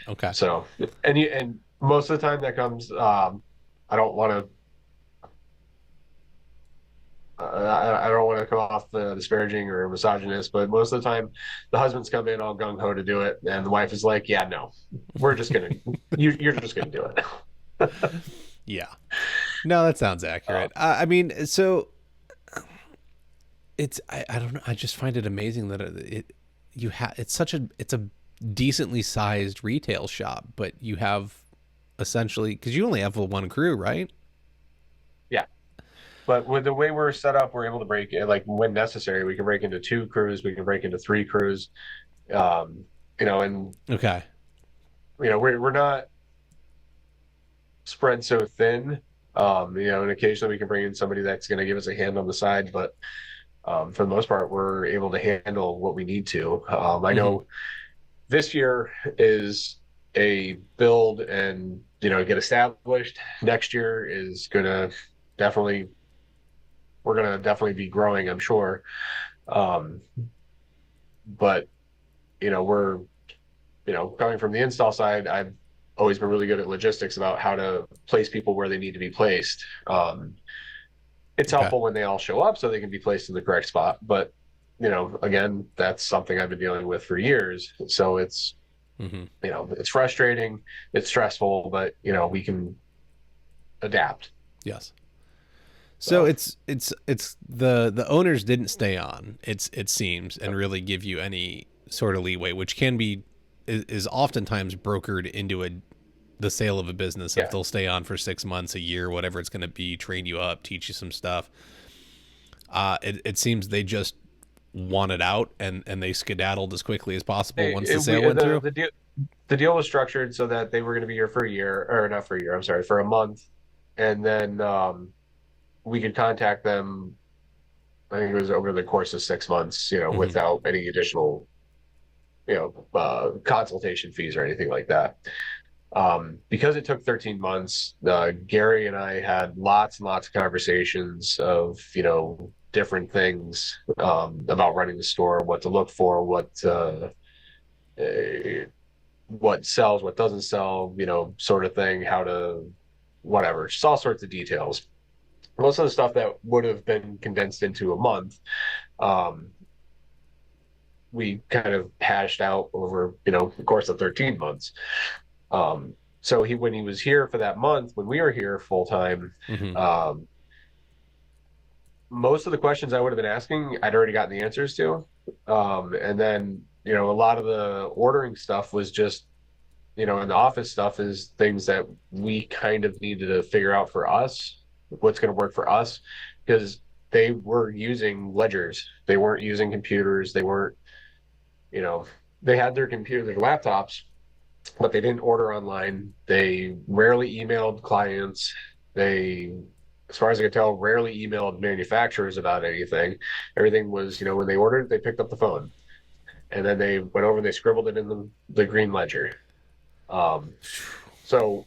Okay. So, and most of the time that comes, I don't want to. I don't want to come off disparaging or misogynist, but most of the time, the husbands come in all gung ho to do it, and the wife is like, "Yeah, no, we're just gonna, you're just gonna do it." Yeah. No, that sounds Uh, accurate. I mean, so I don't know. I just find it amazing that it's a decently sized retail shop, but you have essentially because you only have one crew, right? yeah, but with the way we're set up, we're able to break it, like when necessary. We can break into two crews, we can break into three crews, um, and Okay. we're not spread so thin. And occasionally we can bring in somebody that's going to give us a hand on the side, but for the most part, we're able to handle what we need to. I Hmm. know this year is a build and get established. Next year is gonna definitely we're gonna definitely be growing, I'm sure. Um, but we're coming from the install side. I've always been really good at logistics about how to place people where they need to be placed. It's Okay. helpful when they all show up so they can be placed in the correct spot. But again, that's something I've been dealing with for years. So Hmm. it's frustrating, it's stressful, but we can adapt. Yes. So So it's the owners didn't stay on. It seems and really give you any sort of leeway, which can be is oftentimes brokered into the sale of a business if yeah, they'll stay on for 6 months, a year, whatever it's going to be, train you up, teach you some stuff. It seems they just wanted out and they skedaddled as quickly as possible They, once the it, sale we, went through? the deal was structured so that they were going to be here for a year, or not for a year, I'm sorry, for a month. And then we could contact them, I think it was over the course of 6 months, Hmm. without any additional, consultation fees or anything like that. Because it took 13 months, Gary and I had lots and lots of conversations of, different things about running the store, what to look for, what sells, what doesn't sell, sort of thing, how to, whatever, just all sorts of details. Most of the stuff that would have been condensed into a month, um, we kind of hashed out over, the course of 13 months. So when he was here for that month, when we were here full time, Hmm. um, most of the questions I would have been asking, I'd already gotten the answers to. And then, a lot of the ordering stuff was just, and the office stuff is things that we kind of needed to figure out for us, what's going to work for us, because they were using ledgers. They weren't using computers. They weren't, you know, they had their laptops, but they didn't order online. They rarely emailed clients. They, as far as I could tell, rarely emailed manufacturers about anything. Everything was, when they ordered, they picked up the phone and then they went over and they scribbled it in the green ledger. Um, so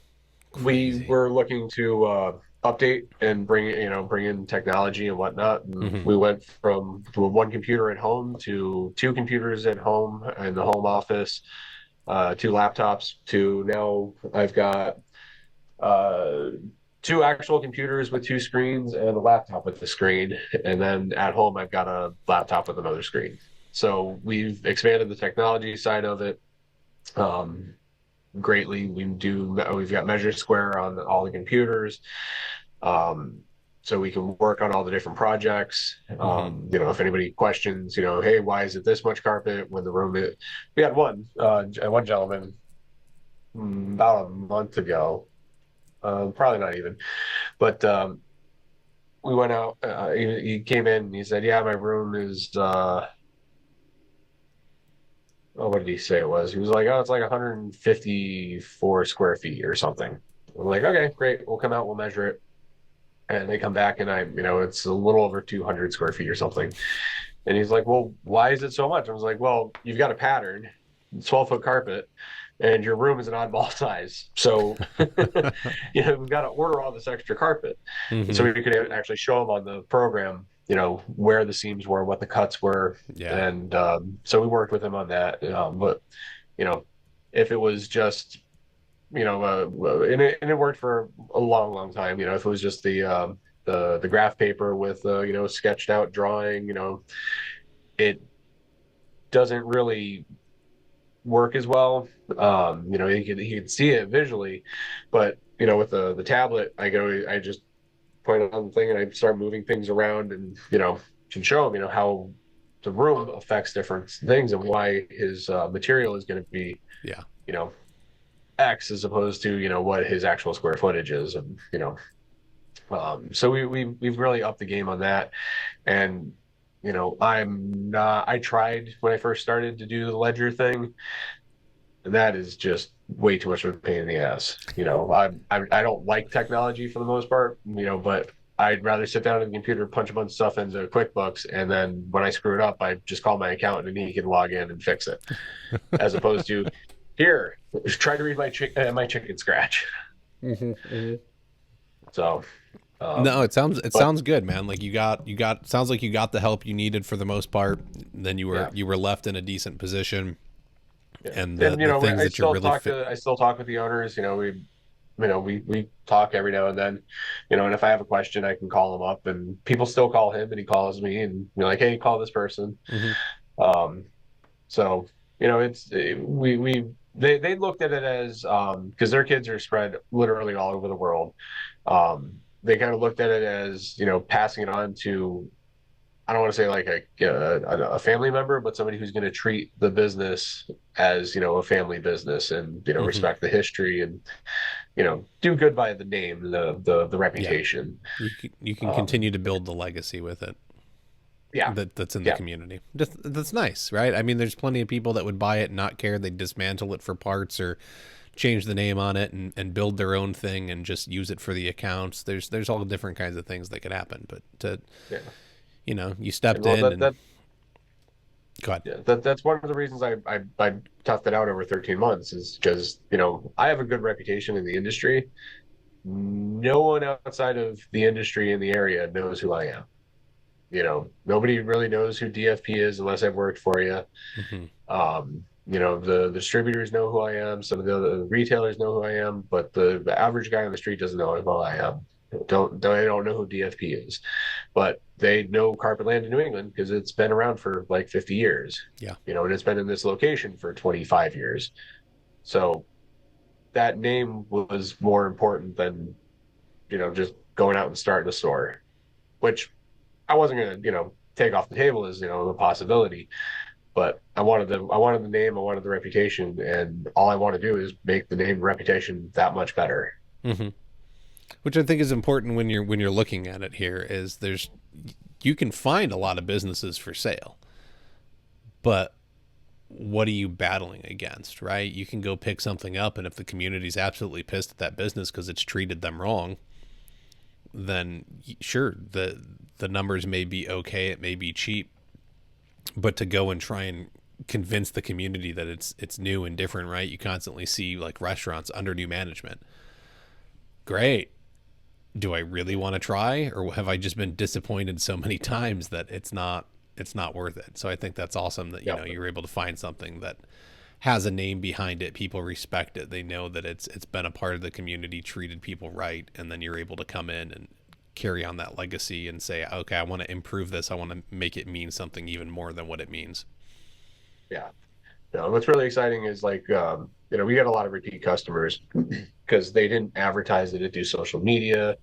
we Crazy. were looking to update and bring in technology and whatnot. And Hmm. we went from one computer at home to two computers at home in the home office, two laptops to now I've got uh, two actual computers with two screens and a laptop with the screen. And then at home, I've got a laptop with another screen. So we've expanded the technology side of it. Um, Greatly. We've got Measure Square on all the computers, um, so we can work on all the different projects. Hmm. If anybody questions, hey, why is it this much carpet when the room is? We had one gentleman about a month ago, probably not even, but we went out. He came in and he said, "Yeah, my room is." Oh, what did he say it was? He was like, "Oh, it's like 154 square feet or something." I'm like, "Okay, great. We'll come out. We'll measure it." And they come back and it's a little over 200 square feet or something. And he's like, "Well, why is it so much?" I was like, "Well, you've got a pattern, 12-foot carpet, and your room is an oddball size. So, we've got to order all this extra carpet." And so Hmm. we could actually show them on the program, where the seams were, what the cuts were. Yeah. And so we worked with him on that. But, you know, if it was just, and it worked for a long, long time. If it was just the graph paper with sketched out drawing, it doesn't really work as well. He could see it visually, but with the tablet, I just point on the thing and I start moving things around, and can show him how the room affects different things and why his material is going to be Yeah. you know X as opposed to what his actual square footage is, and so we've really upped the game on that. And I tried when I first started to do the ledger thing, and that is just way too much of a pain in the ass. I don't like technology for the most part, but I'd rather sit down at the computer, punch a bunch of stuff into QuickBooks, and then when I screw it up, I just call my accountant and he can log in and fix it, as opposed to here, try to read my chicken scratch. Hmm. Hmm. So, No, um, it but sounds good, man. Like sounds like you got the help you needed for the most part. Then yeah, you were left in a decent position, yeah, and and the things that you're really fit. I still talk with the owners. We talk every now and then, and if I have a question, I can call him up, and people still call him, and he calls me, and you're like, hey, call this person. Hmm. Um, so it's they looked at it as because their kids are spread literally all over the world. They kind of looked at it as passing it on to, I don't want to say like a family member, but somebody who's going to treat the business as a family business, and Hmm. respect the history, and do good by the name, the Yeah, reputation. you can Um, continue to build the legacy with it. Yeah, that's in the yeah, community. That's nice, right? I mean, there's plenty of people that would buy it and not care. They'd dismantle it for parts or change the name on it and build their own thing and just use it for the accounts. There's all different kinds of things that could happen. But to yeah. you And stepped well, in that and that go ahead. yeah, that's one of the reasons I toughed it out over 13 months is because, I have a good reputation in the industry. No one outside of the industry in the area knows who I am. Nobody really knows who DFP is unless I've worked for you. Hmm. The distributors know who I am. Some of the other retailers know who I am, but the average guy on the street doesn't know who I am. They don't know who DFP is, but they know Carpetland of New England because it's been around for like 50 years. Yeah. And it's been in this location for 25 years. So that name was more important than just going out and starting a store, which I wasn't going to take off the table as a possibility. But I wanted the name, I wanted the reputation, and all I want to do is make the name and reputation that much better. Hmm. Which I think is important when you're looking at it here is you can find a lot of businesses for sale, but what are you battling against, right? You can go pick something up, and if the community's absolutely pissed at that business because it's treated them wrong, then sure, the numbers may be okay, it may be cheap, but to go and try and convince the community that it's new and different, right? You constantly see like restaurants under new management. Great. Do I really want to try, or have I just been disappointed so many times that it's not worth it? So I think that's awesome that Yeah, you're able to find something that has a name behind it. People respect it. They know that it's been a part of the community, treated people right, and then you're able to come in and carry on that legacy and say, okay, I want to improve this. I want to make it mean something even more than what it means. yeah. What's really exciting is like we got a lot of repeat customers because they didn't advertise, they didn't do social media,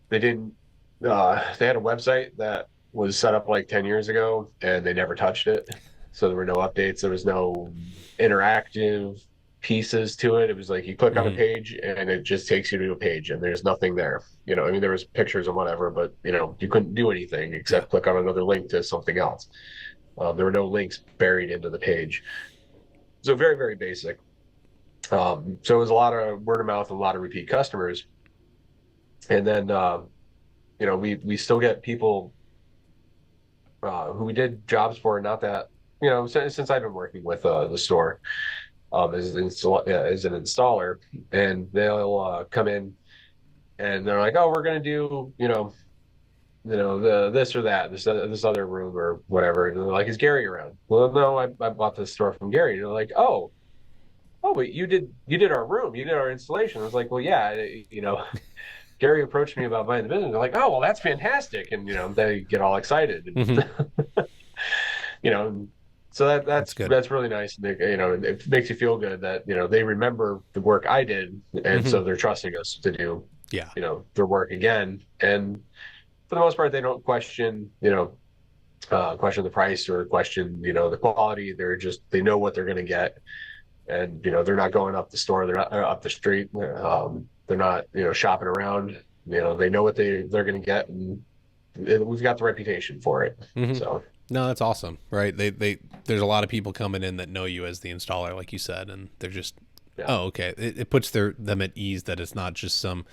they didn't. They had a website that was set up like 10 years ago, and they never touched it. So there were no updates. There was no interactive pieces to it. It was like you click on a Mm-hmm. page and it just takes you to a page, and there's nothing there. I mean, there was pictures and whatever, but you couldn't do anything Yeah. except click on another link to something else. There were no links buried into the page. So very, very basic. So it was a lot of word of mouth, a lot of repeat customers. And then, we still get people who we did jobs for, not that, since I've been working with the store as an installer, and they'll come in and they're like, oh, we're going to do, the this or that, this other room or whatever. And they're like, is Gary around? Well, no, I bought this store from Gary. And they're like, oh, but you did our room, you did our installation. I was like, well, yeah, Gary approached me about buying the business. They're like, oh, well, that's fantastic, and they get all excited, Mm-hmm. and you know, so that That's that's good. that's really nice. And it makes you feel good that they remember the work I did, and Mm-hmm. so they're trusting us to do Yeah. their work again. And for the most part, they don't question the price or question the quality. They know what they're going to get, and they're not going up the store, they're not up the street, they're not shopping around. They know what they're going to get, and we've got the reputation for it. Mm-hmm. So No, that's awesome, right? There's a lot of people coming in that know you as the installer, like you said, and they're just, yeah, oh, okay. It puts them at ease that it's not just some.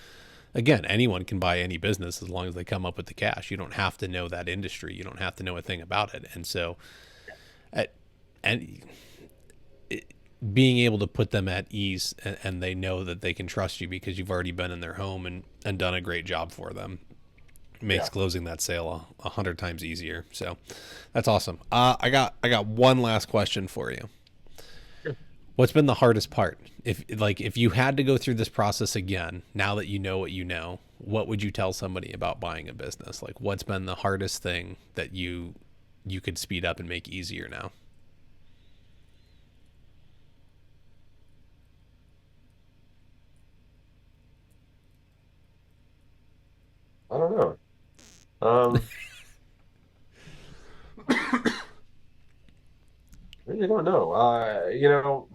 Again, anyone can buy any business as long as they come up with the cash. You don't have to know that industry. You don't have to know a thing about it. And so, at, and being able to put them at ease and they know that they can trust you because you've already been in their home and done a great job for them makes yeah. closing that sale 100 times easier. So that's awesome. I got one last question for you. What's been the hardest part? If you had to go through this process again, now that you know what you know, what would you tell somebody about buying a business? Like what's been the hardest thing that you could speed up and make easier now? I don't know. Um, I really don't know.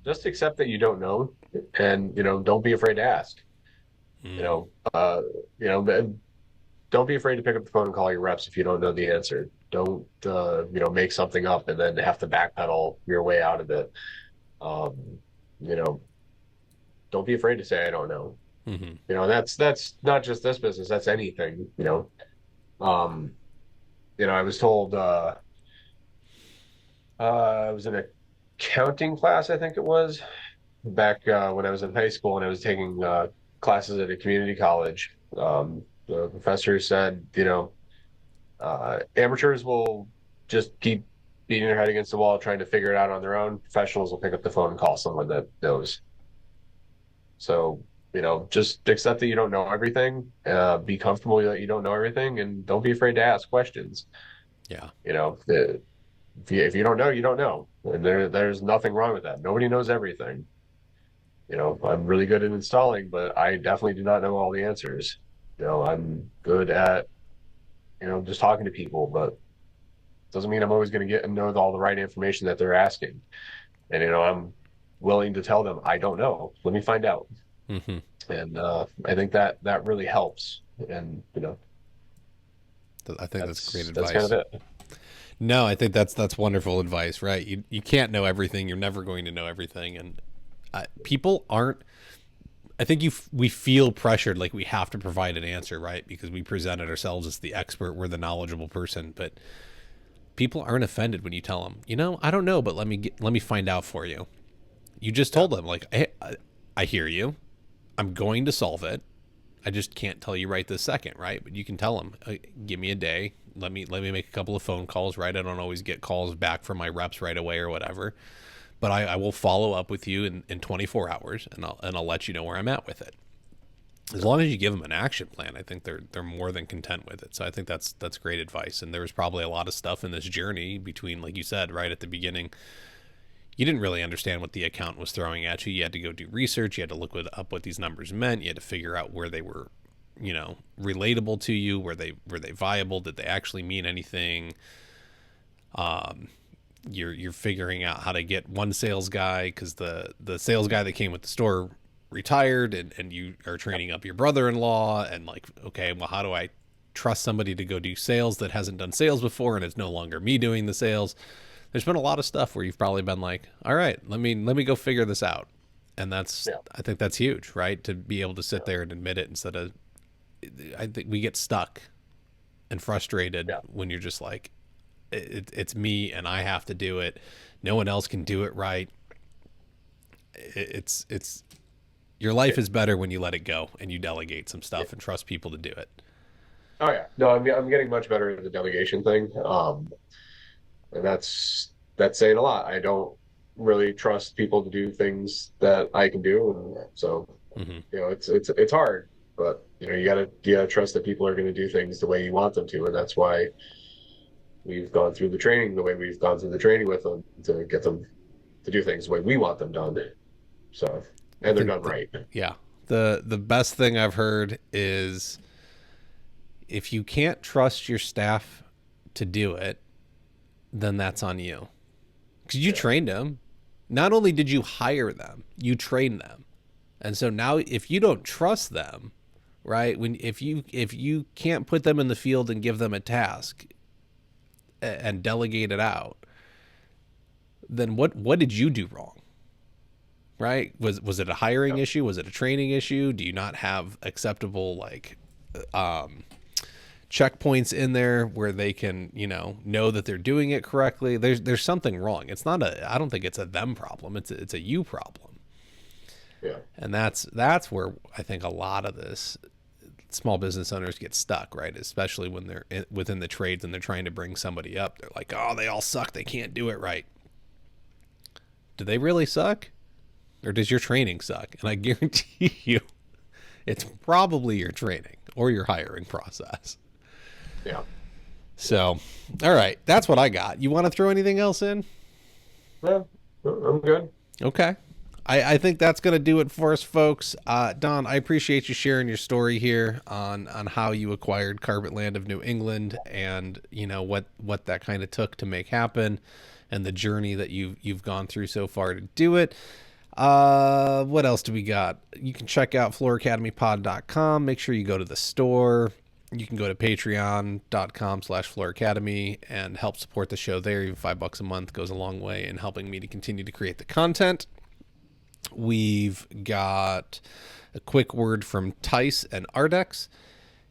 Just accept that you don't know, and don't be afraid to ask. You Mm. know, and don't be afraid to pick up the phone and call your reps if you don't know the answer. Don't make something up and then have to backpedal your way out of it. Um, you know, don't be afraid to say I don't know. Hmm. That's not just this business, that's anything. Um, I was told I was in a accounting class, I think it was, back when I was in high school and I was taking classes at a community college. The professor said, amateurs will just keep beating their head against the wall trying to figure it out on their own. Professionals will pick up the phone and call someone that knows. So, just accept that you don't know everything, be comfortable that you don't know everything, and don't be afraid to ask questions. Yeah. If you don't know, you don't know. And there's nothing wrong with that. Nobody knows everything. I'm really good at installing, but I definitely do not know all the answers. I'm good at, just talking to people, but doesn't mean I'm always going to get and know all the right information that they're asking. And, I'm willing to tell them, I don't know. Let me find out. Hmm. And I think that really helps. And, I think that's great that's kind advice. of it. No, I think that's wonderful advice, right? You can't know everything. You're never going to know everything, and people aren't. I think we feel pressured, like we have to provide an answer, right? Because we presented ourselves as the expert, we're the knowledgeable person, but people aren't offended when you tell them, I don't know, but let me find out for you. You just Yeah. told them, like, hey, I hear you. I'm going to solve it. I just can't tell you right this second, right? But you can tell them, give me a day. Let me make a couple of phone calls, right? I don't always get calls back from my reps right away or whatever, but I will follow up with you in 24 hours, and I'll let you know where I'm at with it. As long as you give them an action plan, I think they're more than content with it. So I think that's great advice. And there was probably a lot of stuff in this journey between, like you said, right at the beginning, you didn't really understand what the account was throwing at you. You had to go do research. You had to look up what these numbers meant. You had to figure out where they were, relatable to you. Were they viable? Did they actually mean anything? You're figuring out how to get one sales guy because the sales guy that came with the store retired, and you are training up your brother-in-law, and like, okay, well, how do I trust somebody to go do sales that hasn't done sales before, and it's no longer me doing the sales? There's been a lot of stuff where you've probably been like, all right, let me go figure this out. And Yeah. I think that's huge, right? To be able to sit there and admit it instead of, I think we get stuck and frustrated Yeah. when you're just like, it's me and I have to do it. No one else can do it right. It's your life Yeah. is better when you let it go and you delegate some Yeah. stuff and trust people to do it. Oh yeah. No, I'm getting much better at the delegation thing. And that's saying a lot. I don't really trust people to do things that I can do, and so Hmm. it's hard. But you gotta trust that people are going to do things the way you want them to, and that's why we've gone through the training the way we've gone through the training with them to get them to do things the way we want them done. So, I and they're think done that, right. yeah, the best thing I've heard is if you can't trust your staff to do it, then that's on you. Because you Yeah. trained them. Not only did you hire them, you trained them. And so now if you don't trust them, right? If you can't put them in the field and give them a task and delegate it out, then what did you do wrong? Right? Was it a hiring Yeah. issue? Was it a training issue? Do you not have acceptable like checkpoints in there where they can, know that they're doing it correctly? There's something wrong. It's not I don't think it's a them problem. It's a you problem. Yeah. And that's where I think a lot of this small business owners get stuck, right? Especially when they're within the trades and they're trying to bring somebody up. They're like, "Oh, they all suck. They can't do it right." Do they really suck? Or does your training suck? And I guarantee you it's probably your training or your hiring process. Yeah. So, all right, that's what I got. You want to throw anything else in? Yeah. I'm good. Okay. I think that's going to do it for us, folks. Don, I appreciate you sharing your story here on how you acquired Carpetland of New England, and what that kind of took to make happen, and the journey that you've gone through so far to do it. What else do we got? You can check out flooracademypod.com. Make sure you go to the store. You can go to patreon.com/flooracademy and help support the show there. Even $5 a month goes a long way in helping me to continue to create the content. We've got a quick word from Tice and Ardex.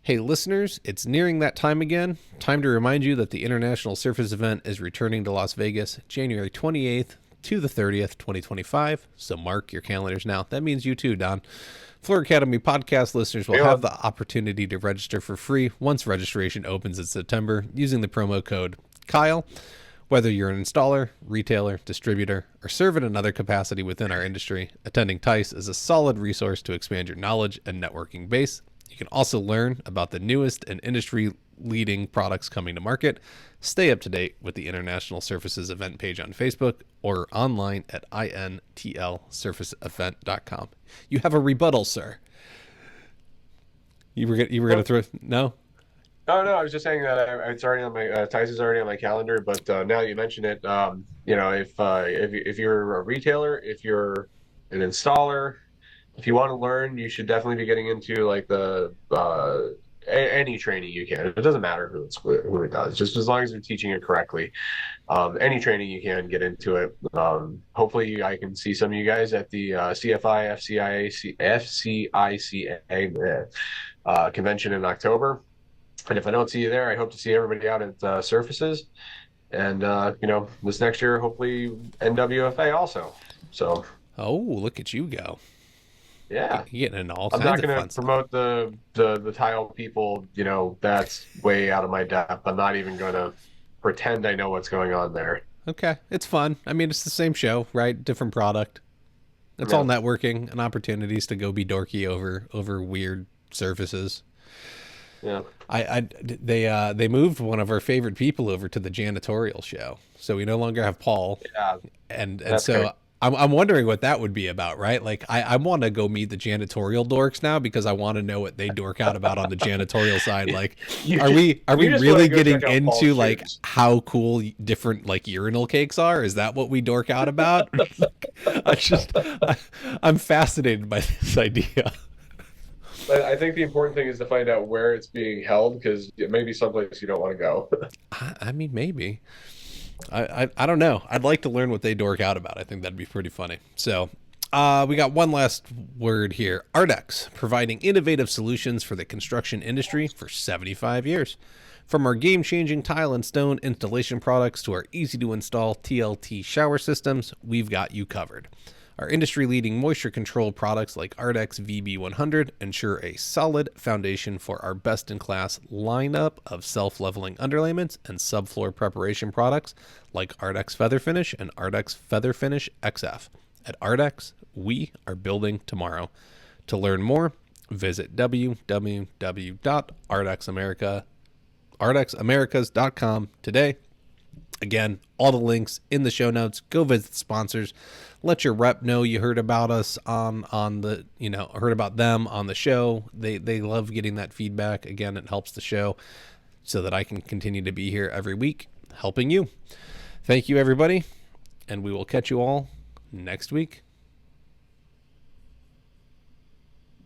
Hey listeners, it's nearing that time again. Time to remind you that the International Surface event is returning to Las Vegas January 28th to the 30th, 2025. So mark your calendars now. That means you too, Don. Floor Academy podcast listeners will have the opportunity to register for free once registration opens in September using the promo code Kyle. Whether you're an installer, retailer, distributor, or serve in another capacity within our industry, attending TICE is a solid resource to expand your knowledge and networking base. You can also learn about the newest and industry-leading products coming to market. Stay up to date with the International Surfaces event page on Facebook or online at intlsurfaceevent.com. You have a rebuttal, sir. You were going to throw... No? Oh, no, I was just saying that it's already on my Tice is already on my calendar. But now you mention it, if you're a retailer, if you're an installer, if you want to learn, you should definitely be getting into like the any training you can. It doesn't matter who it does, just as long as you're teaching it correctly. Any training you can, get into it. Hopefully, I can see some of you guys at the CFI FCICA convention in October. And if I don't see you there, I hope to see everybody out at Surfaces. And, this next year, hopefully NWFA also. So. Oh, look at you go. Yeah. You're getting into all I'm kinds not of going fun to promote the tile people, that's way out of my depth. I'm not even going to pretend I know what's going on there. Okay. It's fun. I mean, it's the same show, right? Different product. It's all networking and opportunities to go be dorky over weird surfaces. Yeah. They moved one of our favorite people over to the janitorial show, so we no longer have Paul. Yeah, and so great. I'm wondering what that would be about, right? Like I want to go meet the janitorial dorks now because I want to know what they dork out about on the janitorial side. Like, are we really getting into like how cool different like urinal cakes are? Is that what we dork out about? I'm fascinated by this idea. I think the important thing is to find out where it's being held, because it may be someplace you don't want to go. I mean, maybe. I don't know. I'd like to learn what they dork out about. I think that'd be pretty funny. So we got one last word here. Ardex, providing innovative solutions for the construction industry for 75 years. From our game-changing tile and stone installation products to our easy-to-install TLT shower systems, we've got you covered. Our industry-leading moisture control products like Ardex VB100 ensure a solid foundation for our best-in-class lineup of self-leveling underlayments and subfloor preparation products like Ardex Feather Finish and Ardex Feather Finish XF. At Ardex, we are building tomorrow. To learn more, visit www.ardexamericas.com today. Again, all the links in the show notes. Go visit the sponsors. Let your rep know you heard about us on the, heard about them on the show. They love getting that feedback. Again, it helps the show so that I can continue to be here every week helping you. Thank you, everybody, and we will catch you all next week.